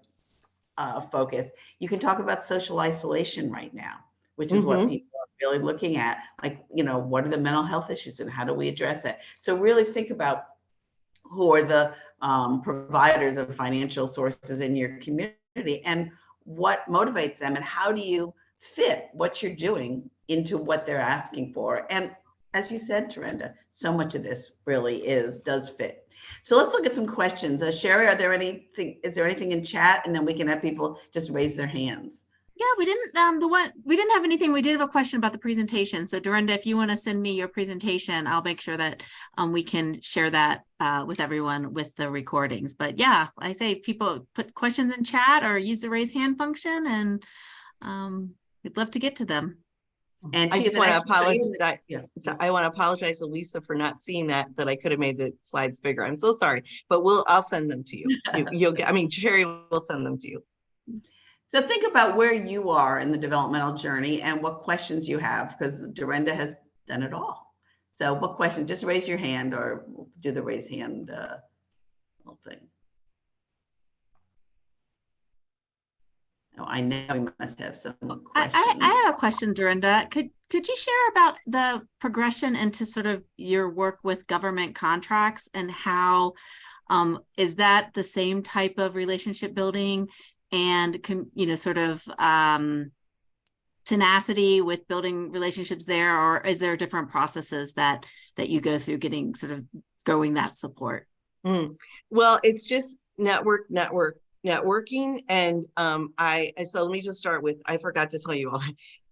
focus. You can talk about social isolation right now, which is what people are really looking at. Like, you know, what are the mental health issues and how do we address it? So really think about who are the providers of financial sources in your community and what motivates them and how do you fit what you're doing into what they're asking for. And as you said, Derenda, so much of this really does fit. So let's look at some questions. Sherry, is there anything in chat? And then we can have people just raise their hands. Yeah, we didn't have anything. We did have a question about the presentation. So Derenda, if you want to send me your presentation, I'll make sure that we can share that with everyone with the recordings. But yeah, I say people put questions in chat or use the raise hand function, and we'd love to get to them. And I just want to apologize. Yeah, I want to apologize to Lisa for not seeing that I could have made the slides bigger. I'm so sorry, but I'll send them to you. You'll get, I mean, Sherry will send them to you. So think about where you are in the developmental journey and what questions you have, because Derenda has done it all. So what question, just raise your hand or do the raise hand whole thing. Oh, I know we must have some questions. I have a question, Derenda. Could you share about the progression into sort of your work with government contracts and how is that the same type of relationship building and, you know, sort of tenacity with building relationships there, or is there different processes that you go through getting sort of growing that support? Well, it's just networking. And so let me just start with, I forgot to tell you all,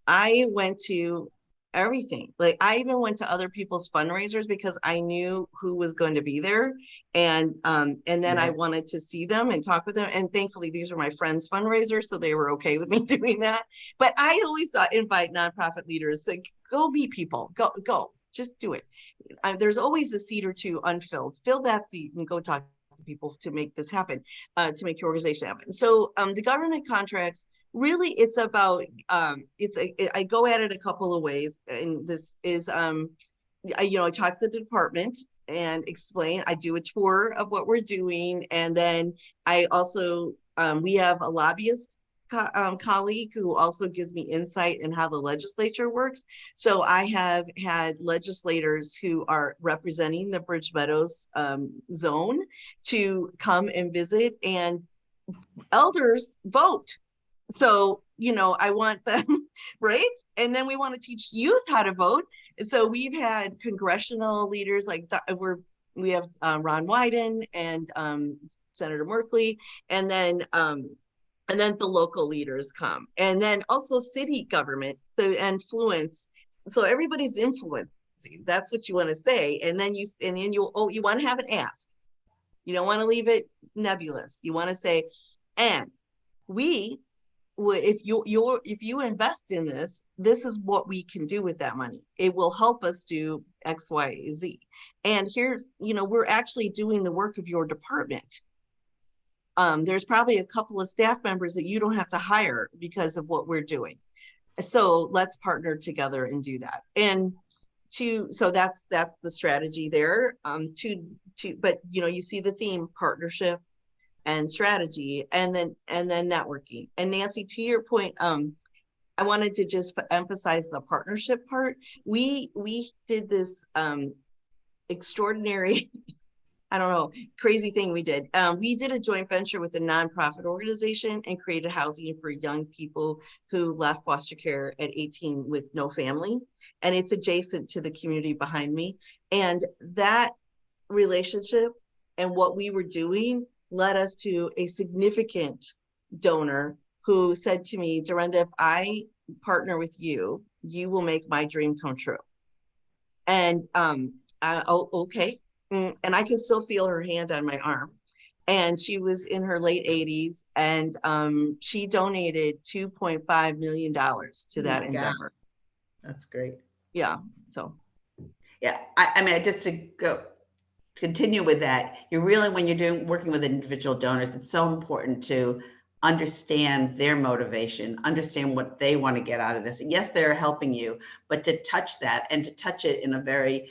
I went to everything. Like I even went to other people's fundraisers because I knew who was going to be there. And then I wanted to see them and talk with them. And thankfully these are my friends' fundraisers, so they were okay with me doing that. But I always invite nonprofit leaders, like go meet people, go, just do it. There's always a seat or two unfilled. Fill that seat and go talk to people to make this happen, to make your organization happen. So the government contracts, really it's about, I go at it a couple of ways. And this is, I talk to the department and explain, I do a tour of what we're doing. And then I also, we have a lobbyist colleague who also gives me insight in how the legislature works. So I have had legislators who are representing the Bridge Meadows zone to come and visit, and elders vote. So, I want them, right? And then we want to teach youth how to vote. And so we've had congressional leaders like we have Ron Wyden and Senator Merkley, and then the local leaders come, and then also city government, the influence. So everybody's influencing. That's what you want to say, and then you want to have an ask. You don't want to leave it nebulous. You want to say, and we would, if you invest in this, this is what we can do with that money. It will help us do X, Y, Z. And here's, we're actually doing the work of your department. There's probably a couple of staff members that you don't have to hire because of what we're doing. So let's partner together and do that. And so that's the strategy there. But you see the theme: partnership and strategy, and then networking. And Nancy, to your point, I wanted to just emphasize the partnership part. We did this extraordinary crazy thing we did. We did a joint venture with a nonprofit organization and created housing for young people who left foster care at 18 with no family. And it's adjacent to the community behind me. And that relationship and what we were doing led us to a significant donor who said to me, Derenda, if I partner with you, you will make my dream come true. And okay. And I can still feel her hand on my arm. And she was in her late 80s, and she donated $2.5 million to that endeavor. That's great. Yeah. So. Yeah. I mean, just to continue with that, when you're working with individual donors, it's so important to understand their motivation, understand what they want to get out of this. And yes, they're helping you, but to touch that and to touch it in a very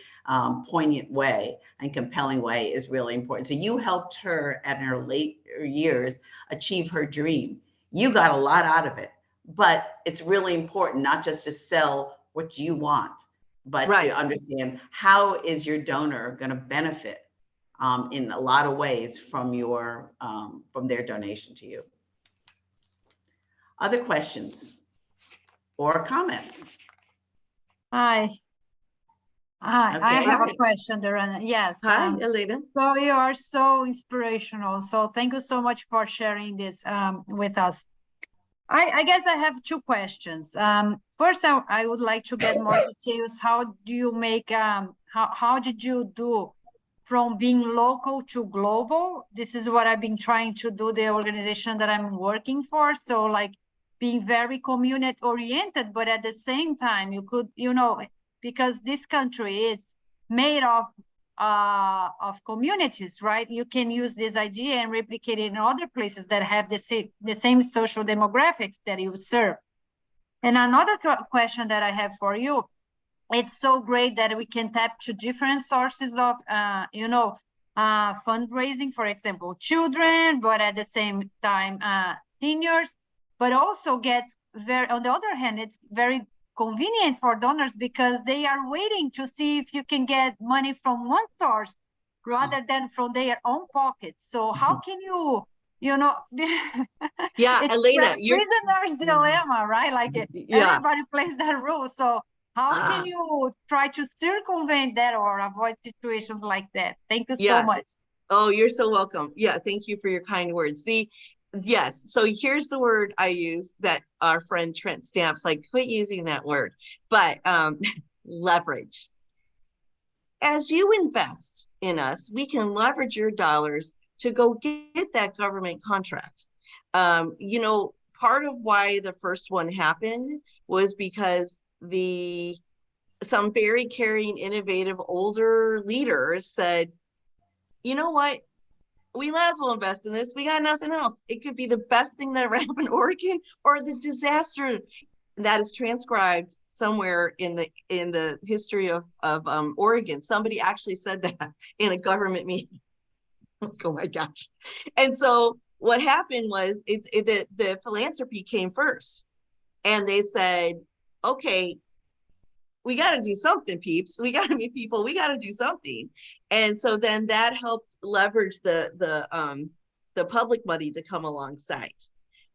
poignant way and compelling way is really important. So you helped her at her late years achieve her dream. You got a lot out of it, but it's really important not just to sell what you want, but to understand how is your donor going to benefit in a lot of ways from their donation to you. Other questions or comments? Hi. I have a question, Derenda. Yes. Hi, Elena. So you are so inspirational. So thank you so much for sharing this with us. I guess I have two questions. First, I would like to get more details. How do you make, how did you do from being local to global? This is what I've been trying to do, the organization that I'm working for. So like being very community oriented, but at the same time, you could, because this country is made of communities, right? You can use this idea and replicate it in other places that have the same social demographics that you serve. And another question that I have for you, it's so great that we can tap to different sources of, fundraising, for example, children, but at the same time, seniors, but also on the other hand, it's very convenient for donors because they are waiting to see if you can get money from one source rather than from their own pockets. So how can you, Yeah, It's Elena, the you're prisoner's dilemma, right? Like yeah. everybody plays that rule. So how Ah, can you try to circumvent that or avoid situations like that? Thank you so yeah. much. Oh, you're so welcome. Yeah, thank you for your kind words. Yes, so here's the word I use that our friend Trent Stamps, like, quit using that word, but leverage. As you invest in us, we can leverage your dollars to go get that government contract. You know, part of why the first one happened was because some very caring, innovative, older leaders said, you know what? We might as well invest in this. We got nothing else. It could be the best thing that ever happened in Oregon, or the disaster that is transcribed somewhere in the history of Oregon. Somebody actually said that in a government meeting. Oh my gosh. And so what happened was the philanthropy came first, and they said, okay, we got to do something, peeps. We got to be people. We got to do something. And so then that helped leverage the public money to come alongside.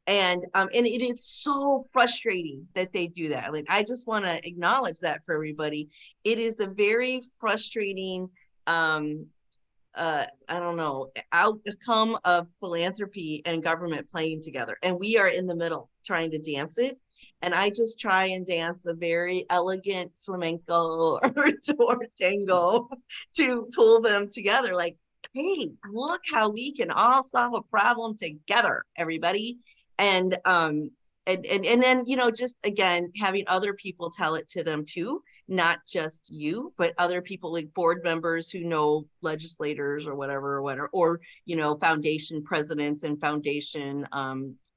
And it is so frustrating that they do that. Like, I just want to acknowledge that for everybody. It is the very frustrating, I don't know, outcome of philanthropy and government playing together. And we are in the middle trying to dance it. And I just try and dance a very elegant flamenco or tango to pull them together. Like, hey, look how we can all solve a problem together, everybody. And then, you know, just again, having other people tell it to them too, not just you, but other people like board members who know legislators or whatever, or, you know, foundation presidents and foundation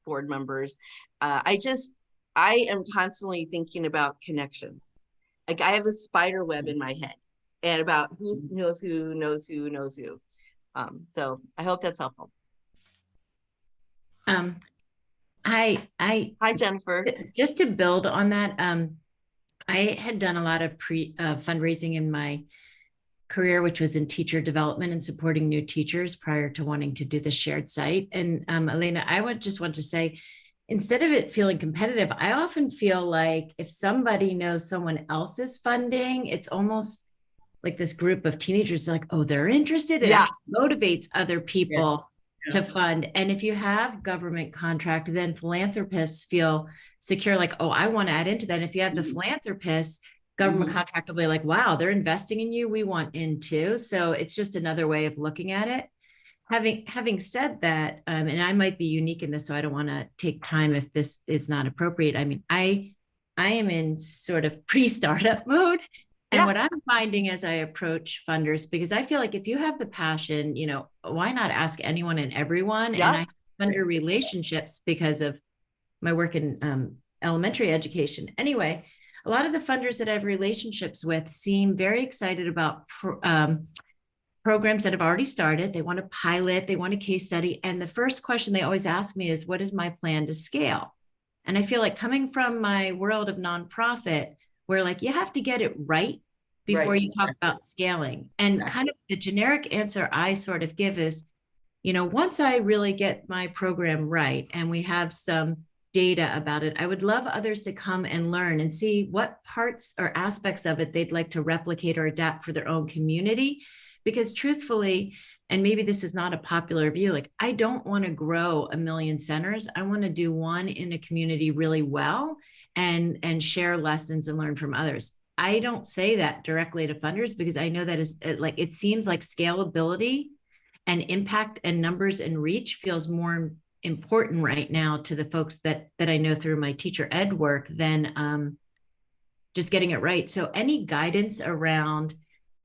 board members. I am constantly thinking about connections. Like, I have a spider web in my head and about who knows who knows who knows who. So I hope that's helpful. Hi, Jennifer. Just to build on that, I had done a lot of fundraising in my career, which was in teacher development and supporting new teachers prior to wanting to do the shared site. And Elena, I would just want to say, instead of it feeling competitive, I often feel like if somebody knows someone else is funding, it's almost like this group of teenagers like, oh, they're interested. It actually motivates other people to fund. And if you have government contract, then philanthropists feel secure, like, oh, I want to add into that. And if you have the philanthropists, government contract will be like, wow, they're investing in you. We want in too. So it's just another way of looking at it. Having said that, and I might be unique in this, so I don't want to take time if this is not appropriate. I mean, I am in sort of pre-startup mode. And what I'm finding as I approach funders, because I feel like if you have the passion, you know, why not ask anyone and everyone? And I have funder relationships because of my work in elementary education. Anyway, a lot of the funders that I have relationships with seem very excited about programs that have already started. They want to pilot, they want a case study. And the first question they always ask me is, what is my plan to scale? And I feel like, coming from my world of nonprofit, where like you have to get it right before you talk about scaling. And kind of the generic answer I sort of give is, you know, once I really get my program right and we have some data about it, I would love others to come and learn and see what parts or aspects of it they'd like to replicate or adapt for their own community. Because truthfully, and maybe this is not a popular view, like, I don't want to grow 1 million centers. I want to do one in a community really well and share lessons and learn from others. I don't say that directly to funders because I know that is like, it seems like scalability and impact and numbers and reach feels more important right now to the folks that I know through my teacher ed work than just getting it right. So any guidance around,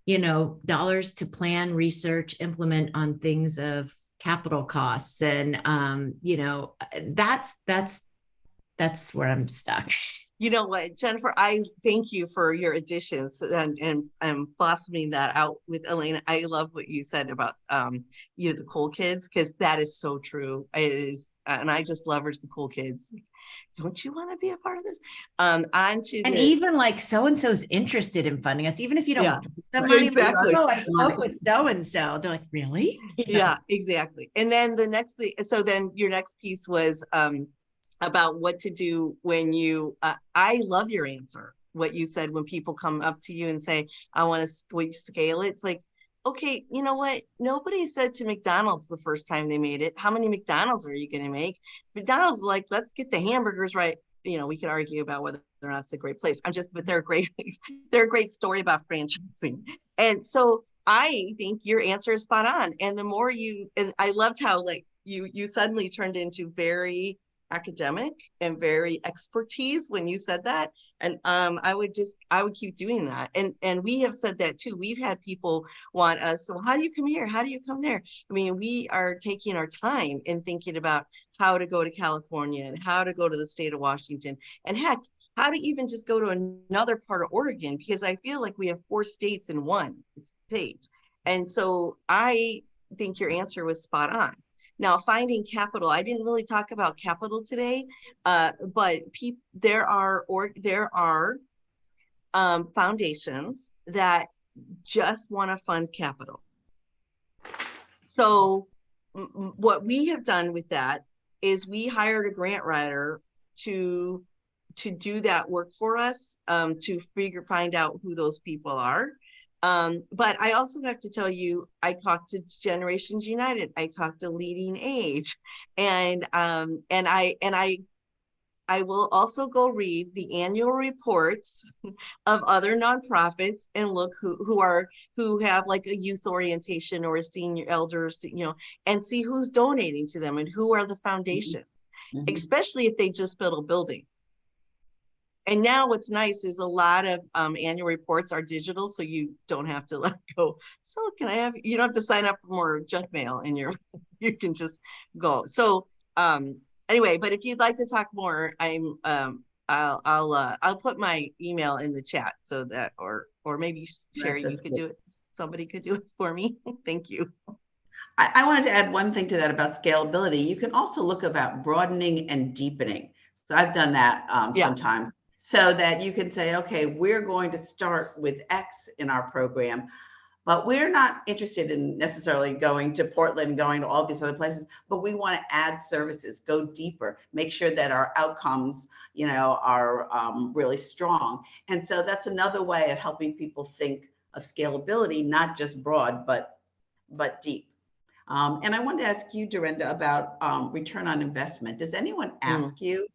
you know, dollars to plan, research, implement on things of capital costs. And, you know, that's where I'm stuck. You know what, Jennifer, I thank you for your additions and blossoming that out with Elena. I love what you said about you know, the cool kids, because that is so true. It is, and I just leverage the cool kids. Don't you want to be a part of this? On to And the, even like so-and-so's interested in funding us, even if you don't Yeah, give them money, like, exactly. oh, I spoke with so-and-so. They're like, really? Yeah, exactly. And then the next thing, so then your next piece was about what to do when you, I love your answer, what you said when people come up to you and say, I want to scale it. It's like, okay, you know what? Nobody said to McDonald's the first time they made it, how many McDonald's are you going to make? McDonald's was like, let's get the hamburgers right. You know, we could argue about whether or not it's a great place. But they're great. They're a great story about franchising. And so I think your answer is spot on. And the more you, and I loved how like you suddenly turned into very academic and very expertise when you said that. And I would keep doing that. And we have said that too. We've had people want us, so how do you come here? How do you come there? I mean, we are taking our time and thinking about how to go to California and how to go to the state of Washington, and heck, how to even just go to another part of Oregon, because I feel like we have 4 states in one state. And so I think your answer was spot on. Now, finding capital, I didn't really talk about capital today, but there are foundations that just want to fund capital. So what we have done with that is we hired a grant writer to do that work for us, to find out who those people are. But I also have to tell you, I talked to Generations United, I talked to Leading Age, and I will also go read the annual reports of other nonprofits and look who have like a youth orientation or a senior elders, you know, and see who's donating to them and who are the foundation, especially if they just built a building. And now what's nice is a lot of annual reports are digital, so you don't have to let go. So you don't have to sign up for more junk mail in your, you can just go. So anyway, but if you'd like to talk more, I'll put my email in the chat so that, or maybe Sherry, you could do it. Somebody could do it for me. Thank you. I wanted to add one thing to that about scalability. You can also look about broadening and deepening. So I've done that sometimes, so that you can say, okay, we're going to start with X in our program, but we're not interested in necessarily going to Portland, going to all these other places, but we want to add services, go deeper, make sure that our outcomes, you know, are really strong. And so that's another way of helping people think of scalability, not just broad, but deep. And I wanted to ask you, Derenda, about return on investment. Does anyone ask you,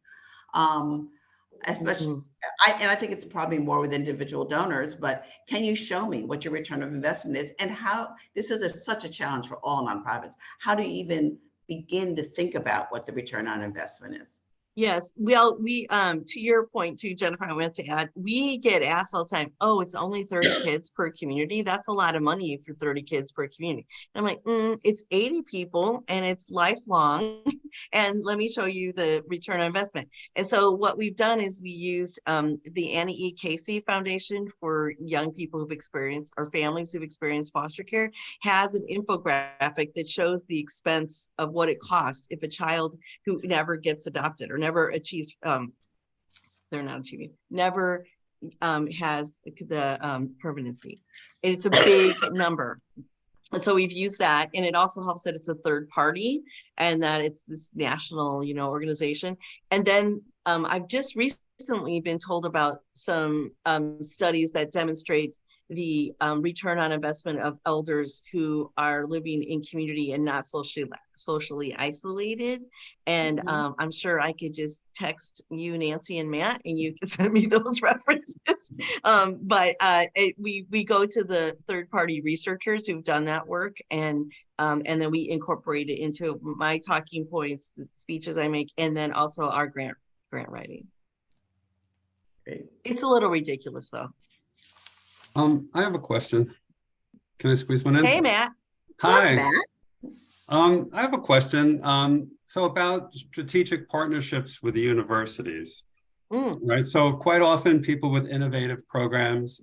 especially, and I think it's probably more with individual donors, but can you show me what your return of investment is, and how this is such a challenge for all nonprofits? How do you even begin to think about what the return on investment is? Yes, well, we to your point too, Jennifer, I meant to add, we get asked all the time, oh, it's only 30 kids per community. That's a lot of money for 30 kids per community. And I'm like, it's 80 people and it's lifelong. And let me show you the return on investment. And so what we've done is we used the Annie E. Casey Foundation for young people who've experienced, or families who've experienced foster care, has an infographic that shows the expense of what it costs if a child who never gets adopted or never achieves, never has the permanency. It's a big number. And so we've used that, and it also helps that it's a third party and that it's this national, you know, organization. And then I've just recently been told about some studies that demonstrate the return on investment of elders who are living in community and not socially isolated. And I'm sure I could just text you, Nancy and Matt, and you can send me those references. We go to the third-party researchers who've done that work, and then we incorporate it into my talking points, the speeches I make, and then also our grant writing. Great. It's a little ridiculous though. I have a question. Can I squeeze one in? Hey, Matt. Hi. Matt. I have a question. So about strategic partnerships with the universities. right? So quite often people with innovative programs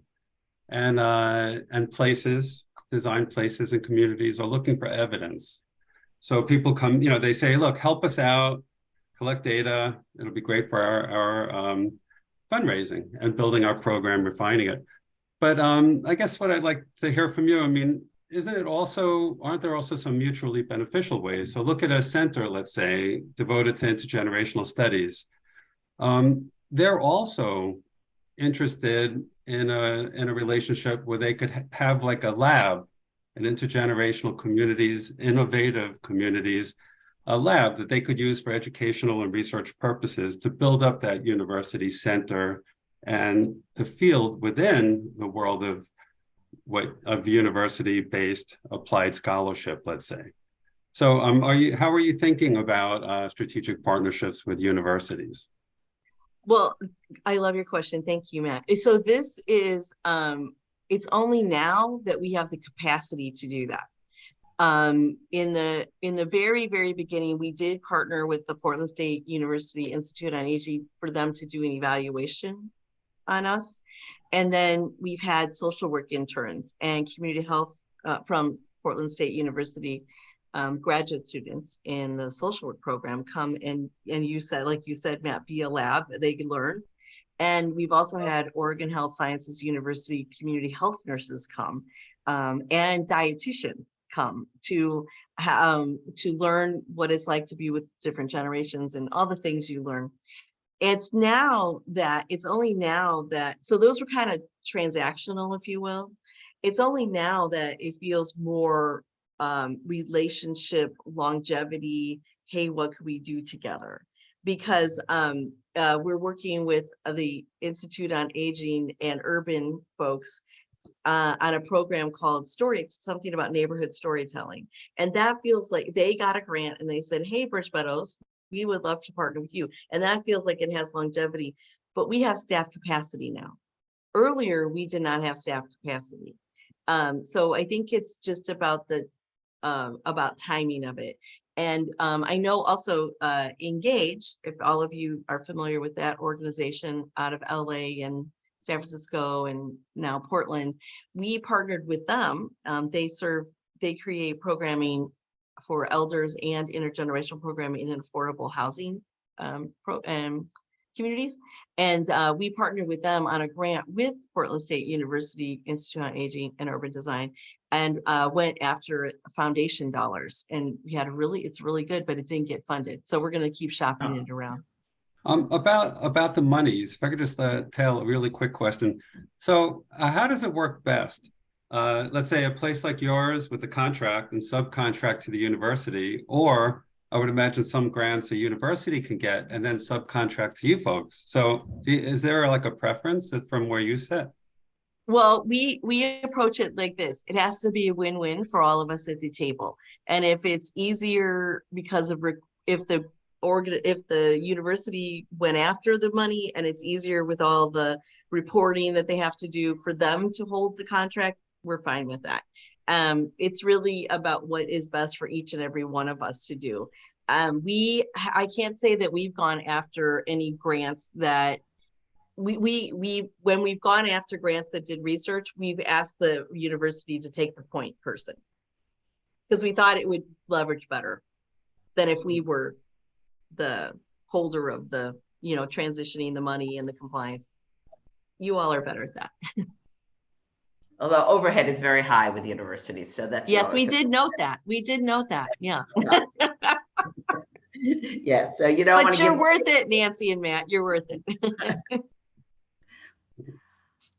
and places, design places and communities are looking for evidence. So people come, they say, look, help us out, collect data. It'll be great for our fundraising and building our program, refining it. But I guess what I'd like to hear from you, I mean, aren't there also some mutually beneficial ways? So look at a center, let's say, devoted to intergenerational studies. They're also interested in a relationship where they could have like a lab, an intergenerational communities, innovative communities, a lab that they could use for educational and research purposes to build up that university center and the field within the world of university-based applied scholarship, let's say. So how are you thinking about strategic partnerships with universities? Well, I love your question. Thank you, Matt. So this is, it's only now that we have the capacity to do that. In the very, very beginning, we did partner with the Portland State University Institute on Aging for them to do an evaluation on us. And then we've had social work interns and community health from Portland State University graduate students in the social work program come and you said, like you said, Matt, be a lab, they can learn. And we've also had Oregon Health Sciences University community health nurses come and dietitians come to learn what it's like to be with different generations and all the things you learn. It's only now that, so those were kind of transactional, if you will. It's only now that it feels more relationship, longevity. Hey, what could we do together? Because we're working with the Institute on Aging and urban folks on a program called something about neighborhood storytelling. And that feels like they got a grant and they said, hey, Bridge Meadows, we would love to partner with you. And that feels like it has longevity, but we have staff capacity now. Earlier, we did not have staff capacity. So I think it's just about about timing of it. And I know also Engage, if all of you are familiar with that organization out of LA and San Francisco and now Portland, we partnered with them. They create programming for elders and intergenerational programming in affordable housing communities. And we partnered with them on a grant with Portland State University Institute on Aging and Urban Design and went after foundation dollars. And we had it's really good, but it didn't get funded. So we're going to keep shopping it around. About the monies, if I could just tell a really quick question. So how does it work best? Let's say a place like yours with a contract and subcontract to the university, or I would imagine some grants a university can get and then subcontract to you folks. So is there like a preference from where you sit? Well, we approach it like this. It has to be a win-win for all of us at the table. And if it's easier because of if the university went after the money and it's easier with all the reporting that they have to do for them to hold the contract, we're fine with that. It's really about what is best for each and every one of us to do. I can't say that we've gone after any grants that when we've gone after grants that did research, we've asked the university to take the point person because we thought it would leverage better than if we were the holder of the, transitioning the money and the compliance. You all are better at that. Although overhead is very high with universities, so that's yes, we did note that. We did note that. Yeah. Yes, so you don't. But you're worth it, Nancy and Matt. You're worth it.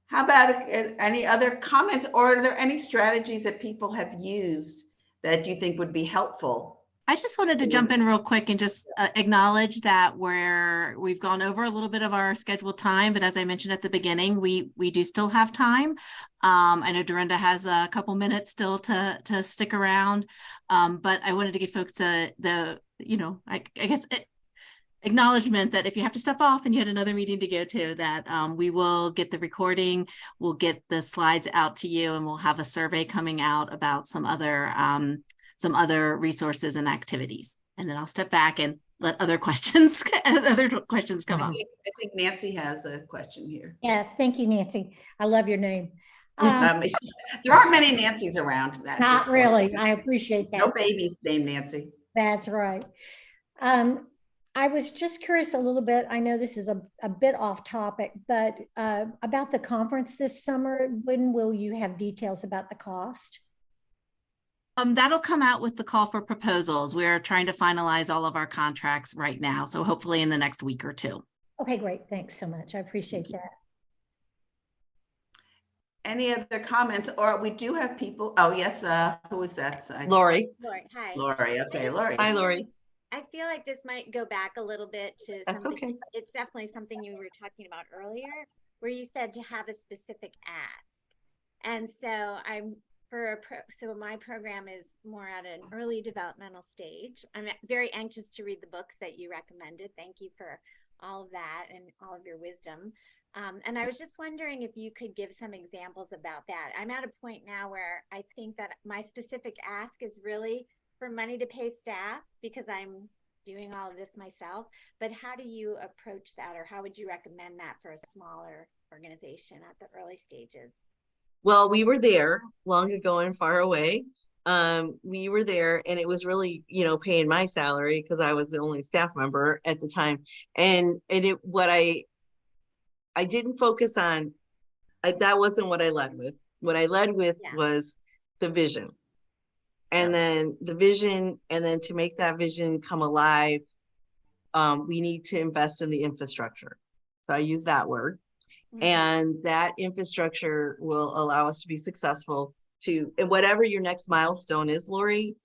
How about any other comments, or are there any strategies that people have used that you think would be helpful? I just wanted to jump in real quick and just acknowledge that we've gone over a little bit of our scheduled time, but as I mentioned at the beginning, we do still have time. I know Derenda has a couple minutes still to stick around, but I wanted to give folks I guess acknowledgement that if you have to step off and you had another meeting to go to, that we will get the recording, we'll get the slides out to you, and we'll have a survey coming out about some other resources and activities. And then I'll step back and let other questions come up. I think Nancy has a question here. Yes, thank you, Nancy. I love your name. There aren't many Nancys around. Not really. I appreciate that. No babies named Nancy. That's right. I was just curious a little bit. I know this is a bit off topic, but about the conference this summer, when will you have details about the cost? That'll come out with the call for proposals. We're trying to finalize all of our contracts right now. So hopefully in the next week or two. Okay, great. Thanks so much. I appreciate that. Any other comments? Or we do have people. Oh, yes. Who is that? Lori. Lori, hi. Lori. Okay, Lori. Hi, Lori. I feel like this might go back a little bit to That's something. okay. It's definitely something you were talking about earlier, where you said to have a specific ask. And so so my program is more at an early developmental stage. I'm very anxious to read the books that you recommended. Thank you for all of that and all of your wisdom. And I was just wondering if you could give some examples about that. I'm at a point now where I think that my specific ask is really for money to pay staff because I'm doing all of this myself. But how do you approach that, or how would you recommend that for a smaller organization at the early stages? Well, we were there long ago and far away. We were there, and it was really, paying my salary because I was the only staff member at the time. And what I didn't focus on, that wasn't what I led with. What I led with was the vision. And then the vision, and then to make that vision come alive, we need to invest in the infrastructure. So I use that word. Mm-hmm. And that infrastructure will allow us to be successful and whatever your next milestone is, Lori,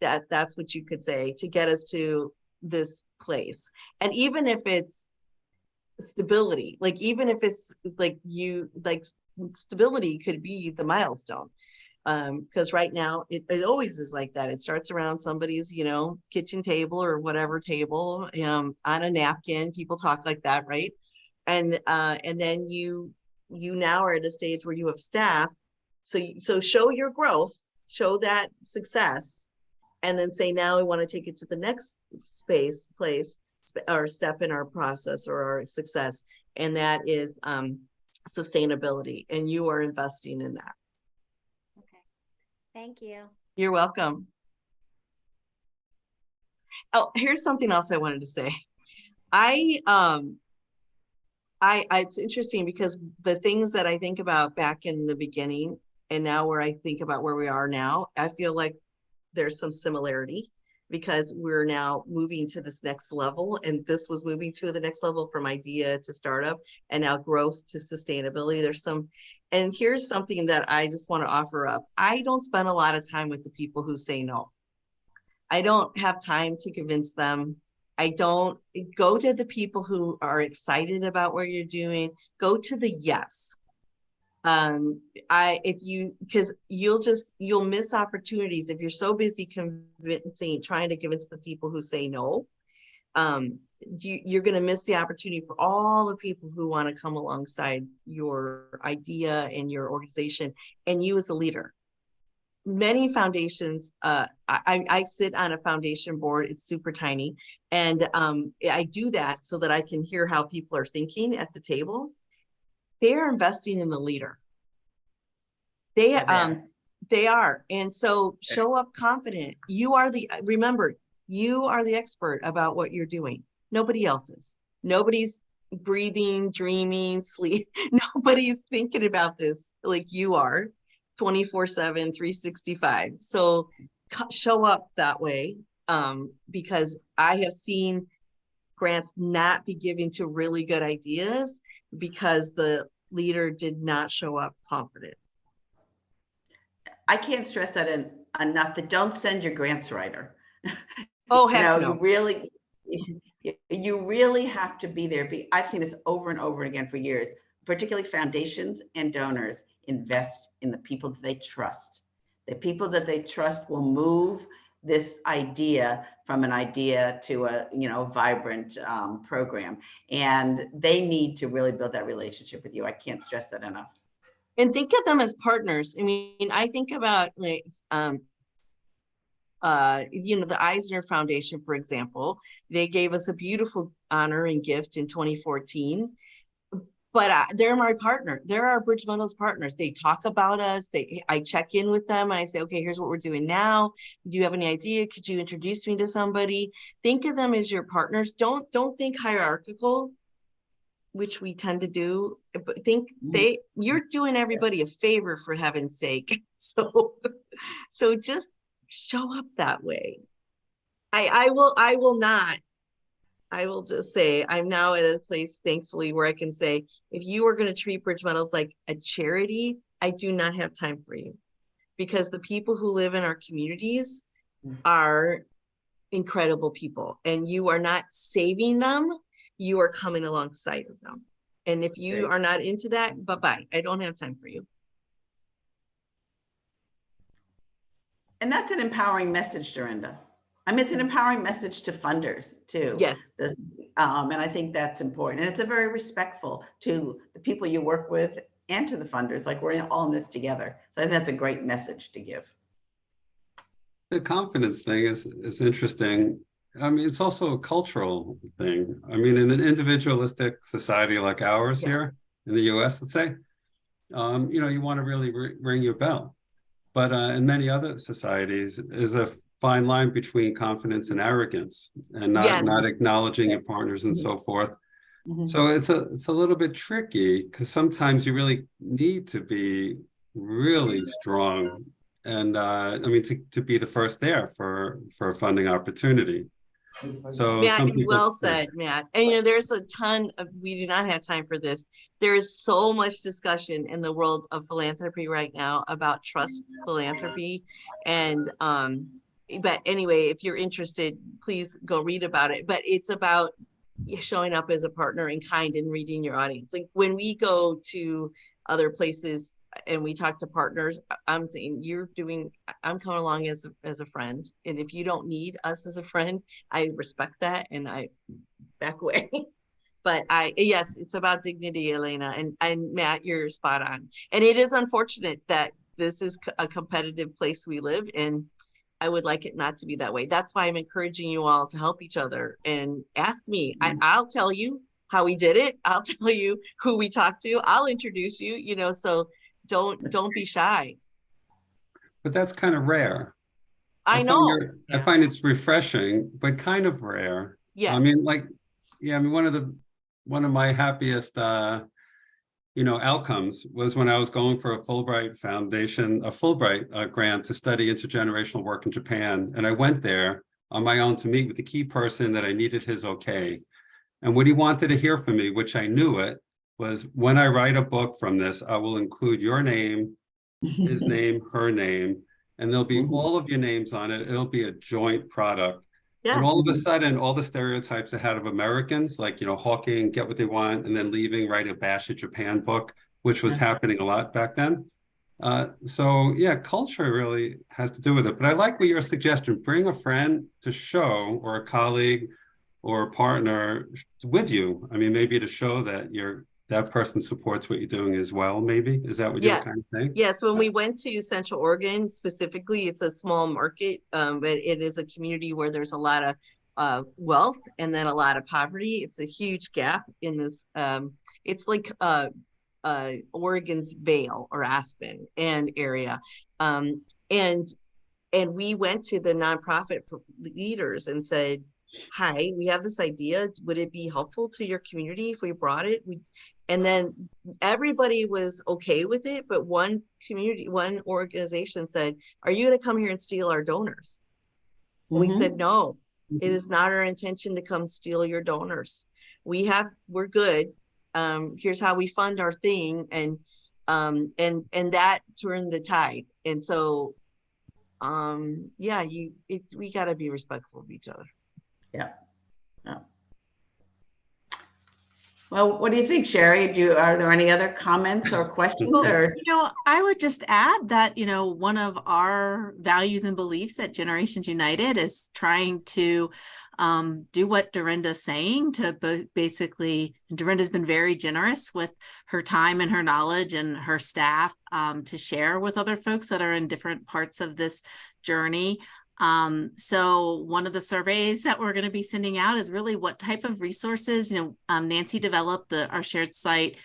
that's what you could say to get us to this place. And even if it's stability, even if it's stability could be the milestone. Because right now it always is like that. It starts around somebody's, kitchen table or whatever table, on a napkin. People talk like that, right? And then you now are at a stage where you have staff. So show your growth, show that success, and then say, now we want to take it to the next place, or step in our process or our success. And that is sustainability. And you are investing in that. Thank you. You're welcome. Oh, here's something else I wanted to say. It's interesting because the things that I think about back in the beginning and now where I think about where we are now, I feel like there's some similarity because we're now moving to this next level, and this was moving to the next level from idea to startup and now growth to sustainability. And here's something that I just want to offer up. I don't spend a lot of time with the people who say no. I don't have time to convince them. I don't go to the people who are excited about what you're doing. Go to the yes. Because you'll miss opportunities if you're so busy trying to convince the people who say no. You're going to miss the opportunity for all the people who want to come alongside your idea and your organization and you as a leader. Many foundations, I sit on a foundation board, it's super tiny. And I do that so that I can hear how people are thinking at the table. They are investing in the leader. They are. And so show up confident. Remember, you are the expert about what you're doing. Nobody else is. Nobody's breathing, dreaming, sleep. Nobody's thinking about this like you are 24/7, 365. So show up that way, because I have seen grants not be given to really good ideas because the leader did not show up confident. I can't stress that enough, that don't send your grants writer. Oh, heck no. You really have to be there. I've seen this over and over again for years, particularly foundations and donors invest in the people that they trust. The people that they trust will move this idea from an idea to a vibrant program, and they need to really build that relationship with you. I can't stress that enough. And think of them as partners. I mean, I think about the Eisner Foundation, for example, they gave us a beautiful honor and gift in 2014. But they're my partner. They're our Bridge Meadows partners. They talk about us. I check in with them and I say, okay, here's what we're doing now. Do you have any idea? Could you introduce me to somebody? Think of them as your partners. Don't think hierarchical, which we tend to do, but think you're doing everybody a favor, for heaven's sake. So just show up that way. I will just say, I'm now at a place, thankfully, where I can say, if you are going to treat Bridge Meadows like a charity, I do not have time for you, because the people who live in our communities are incredible people, and you are not saving them, you are coming alongside of them. And if you are not into that, bye-bye. I don't have time for you. And that's an empowering message, Derenda. I mean, it's an empowering message to funders too. Yes. And I think that's important. And it's a very respectful to the people you work with and to the funders, like we're all in this together. So I think that's a great message to give. The confidence thing is interesting. I mean, it's also a cultural thing. I mean, in an individualistic society like ours here in the US, let's say, you want to really ring your bell. But in many other societies, is a fine line between confidence and arrogance, and not acknowledging your partners and so forth. So it's a little bit tricky, because sometimes you really need to be really strong, and I mean to be the first there for a funding opportunity. So Matt, well said, Matt. And there's a ton of, we do not have time for this. There is so much discussion in the world of philanthropy right now about trust philanthropy. And but anyway, if you're interested, please go read about it. But it's about showing up as a partner in kind and reading your audience. Like when we go to other places and we talk to partners, I'm saying I'm coming along as a friend. And if you don't need us as a friend, I respect that and I back away. But yes, it's about dignity, Elena, and Matt, you're spot on. And it is unfortunate that this is a competitive place we live in. I would like it not to be that way. That's why I'm encouraging you all to help each other and ask me. I'll tell you how we did it. I'll tell you who we talked to. I'll introduce you, so don't be shy. But that's kind of rare. I know. I find it's refreshing, but kind of rare. Yeah. I mean, one of my happiest outcomes was when I was going for a Fulbright grant to study intergenerational work in Japan. And I went there on my own to meet with the key person that I needed his okay. And what he wanted to hear from me, which I knew it, was when I write a book from this, I will include your name, his name, her name, and there'll be all of your names on it. It'll be a joint product. Yes. And all of a sudden, all the stereotypes I had of Americans, like, hawking, get what they want, and then leaving, write a Bash at Japan book, which was happening a lot back then. So yeah, culture really has to do with it. But I like what your suggestion, bring a friend to show, or a colleague or a partner with you. I mean, maybe to show that that person supports what you're doing as well, maybe? Is that what you're kind of saying? Yes, when we went to Central Oregon, specifically, it's a small market, but it is a community where there's a lot of wealth and then a lot of poverty. It's a huge gap in this, it's like Oregon's Vail or Aspen and area. And we went to the nonprofit leaders and said, hi, we have this idea. Would it be helpful to your community if we brought it? And then everybody was okay with it, but one organization said, are you going to come here and steal our donors? We said, no, it is not our intention to come steal your donors. We're good. Here's how we fund our thing. And that turned the tide. And so, we got to be respectful of each other. Yeah. Well, what do you think, Sherry? Are there any other comments or questions? I would just add that, one of our values and beliefs at Generations United is trying to do what Derenda's saying, to basically, Derenda's been very generous with her time and her knowledge and her staff to share with other folks that are in different parts of this journey. So one of the surveys that we're going to be sending out is really what type of resources, Nancy developed our shared site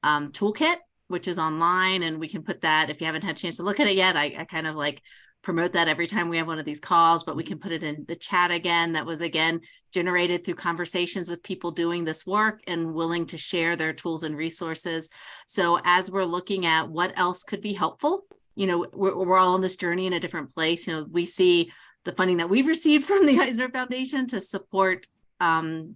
toolkit, which is online, and we can put that, if you haven't had a chance to look at it yet, I kind of like promote that every time we have one of these calls, but we can put it in the chat again. That was again generated through conversations with people doing this work and willing to share their tools and resources. So as we're looking at what else could be helpful, we're all on this journey in a different place. We see the funding that we've received from the Eisner Foundation to support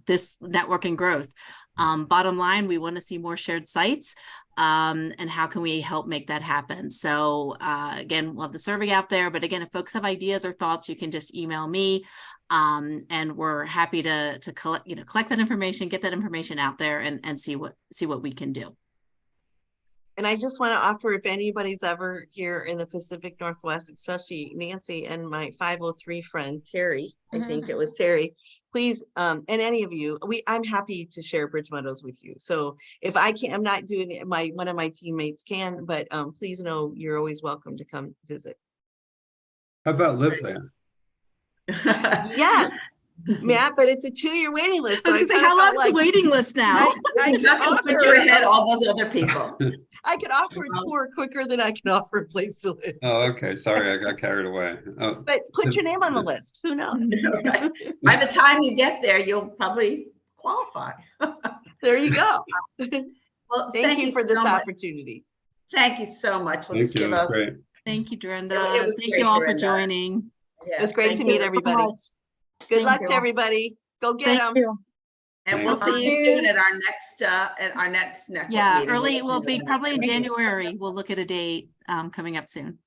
this network and growth. Bottom line, we want to see more shared sites, and how can we help make that happen? So again, we'll have the survey out there, but again, if folks have ideas or thoughts, you can just email me, and we're happy to collect that information, get that information out there, and see what we can do. And I just want to offer, if anybody's ever here in the Pacific Northwest, especially Nancy and my 503 friend, Terry, I think it was Terry, please, and any of you, I'm happy to share Bridge Meadows with you. So if I can't, I'm not doing it, one of my teammates can, but please know you're always welcome to come visit. How about live there? Yes. Matt, but it's a 2-year waiting list. So how long's the waiting list now? I can put you ahead all those other people. I could offer a tour quicker than I can offer a place to live. Oh, okay. Sorry, I got carried away. Oh, but put your name on the list. Who knows? Okay. By the time you get there, you'll probably qualify. There you go. Well, thank you for so this much. opportunity. Thank you so much. Thank you. It was great. Thank you, Derenda. It was Thank great, you all for Derenda. joining. Yeah, It was great to meet everybody. Good luck to everybody. Go get them. And we'll see you soon at our next network Yeah, meeting. we'll be probably in January. We'll look at a date coming up soon.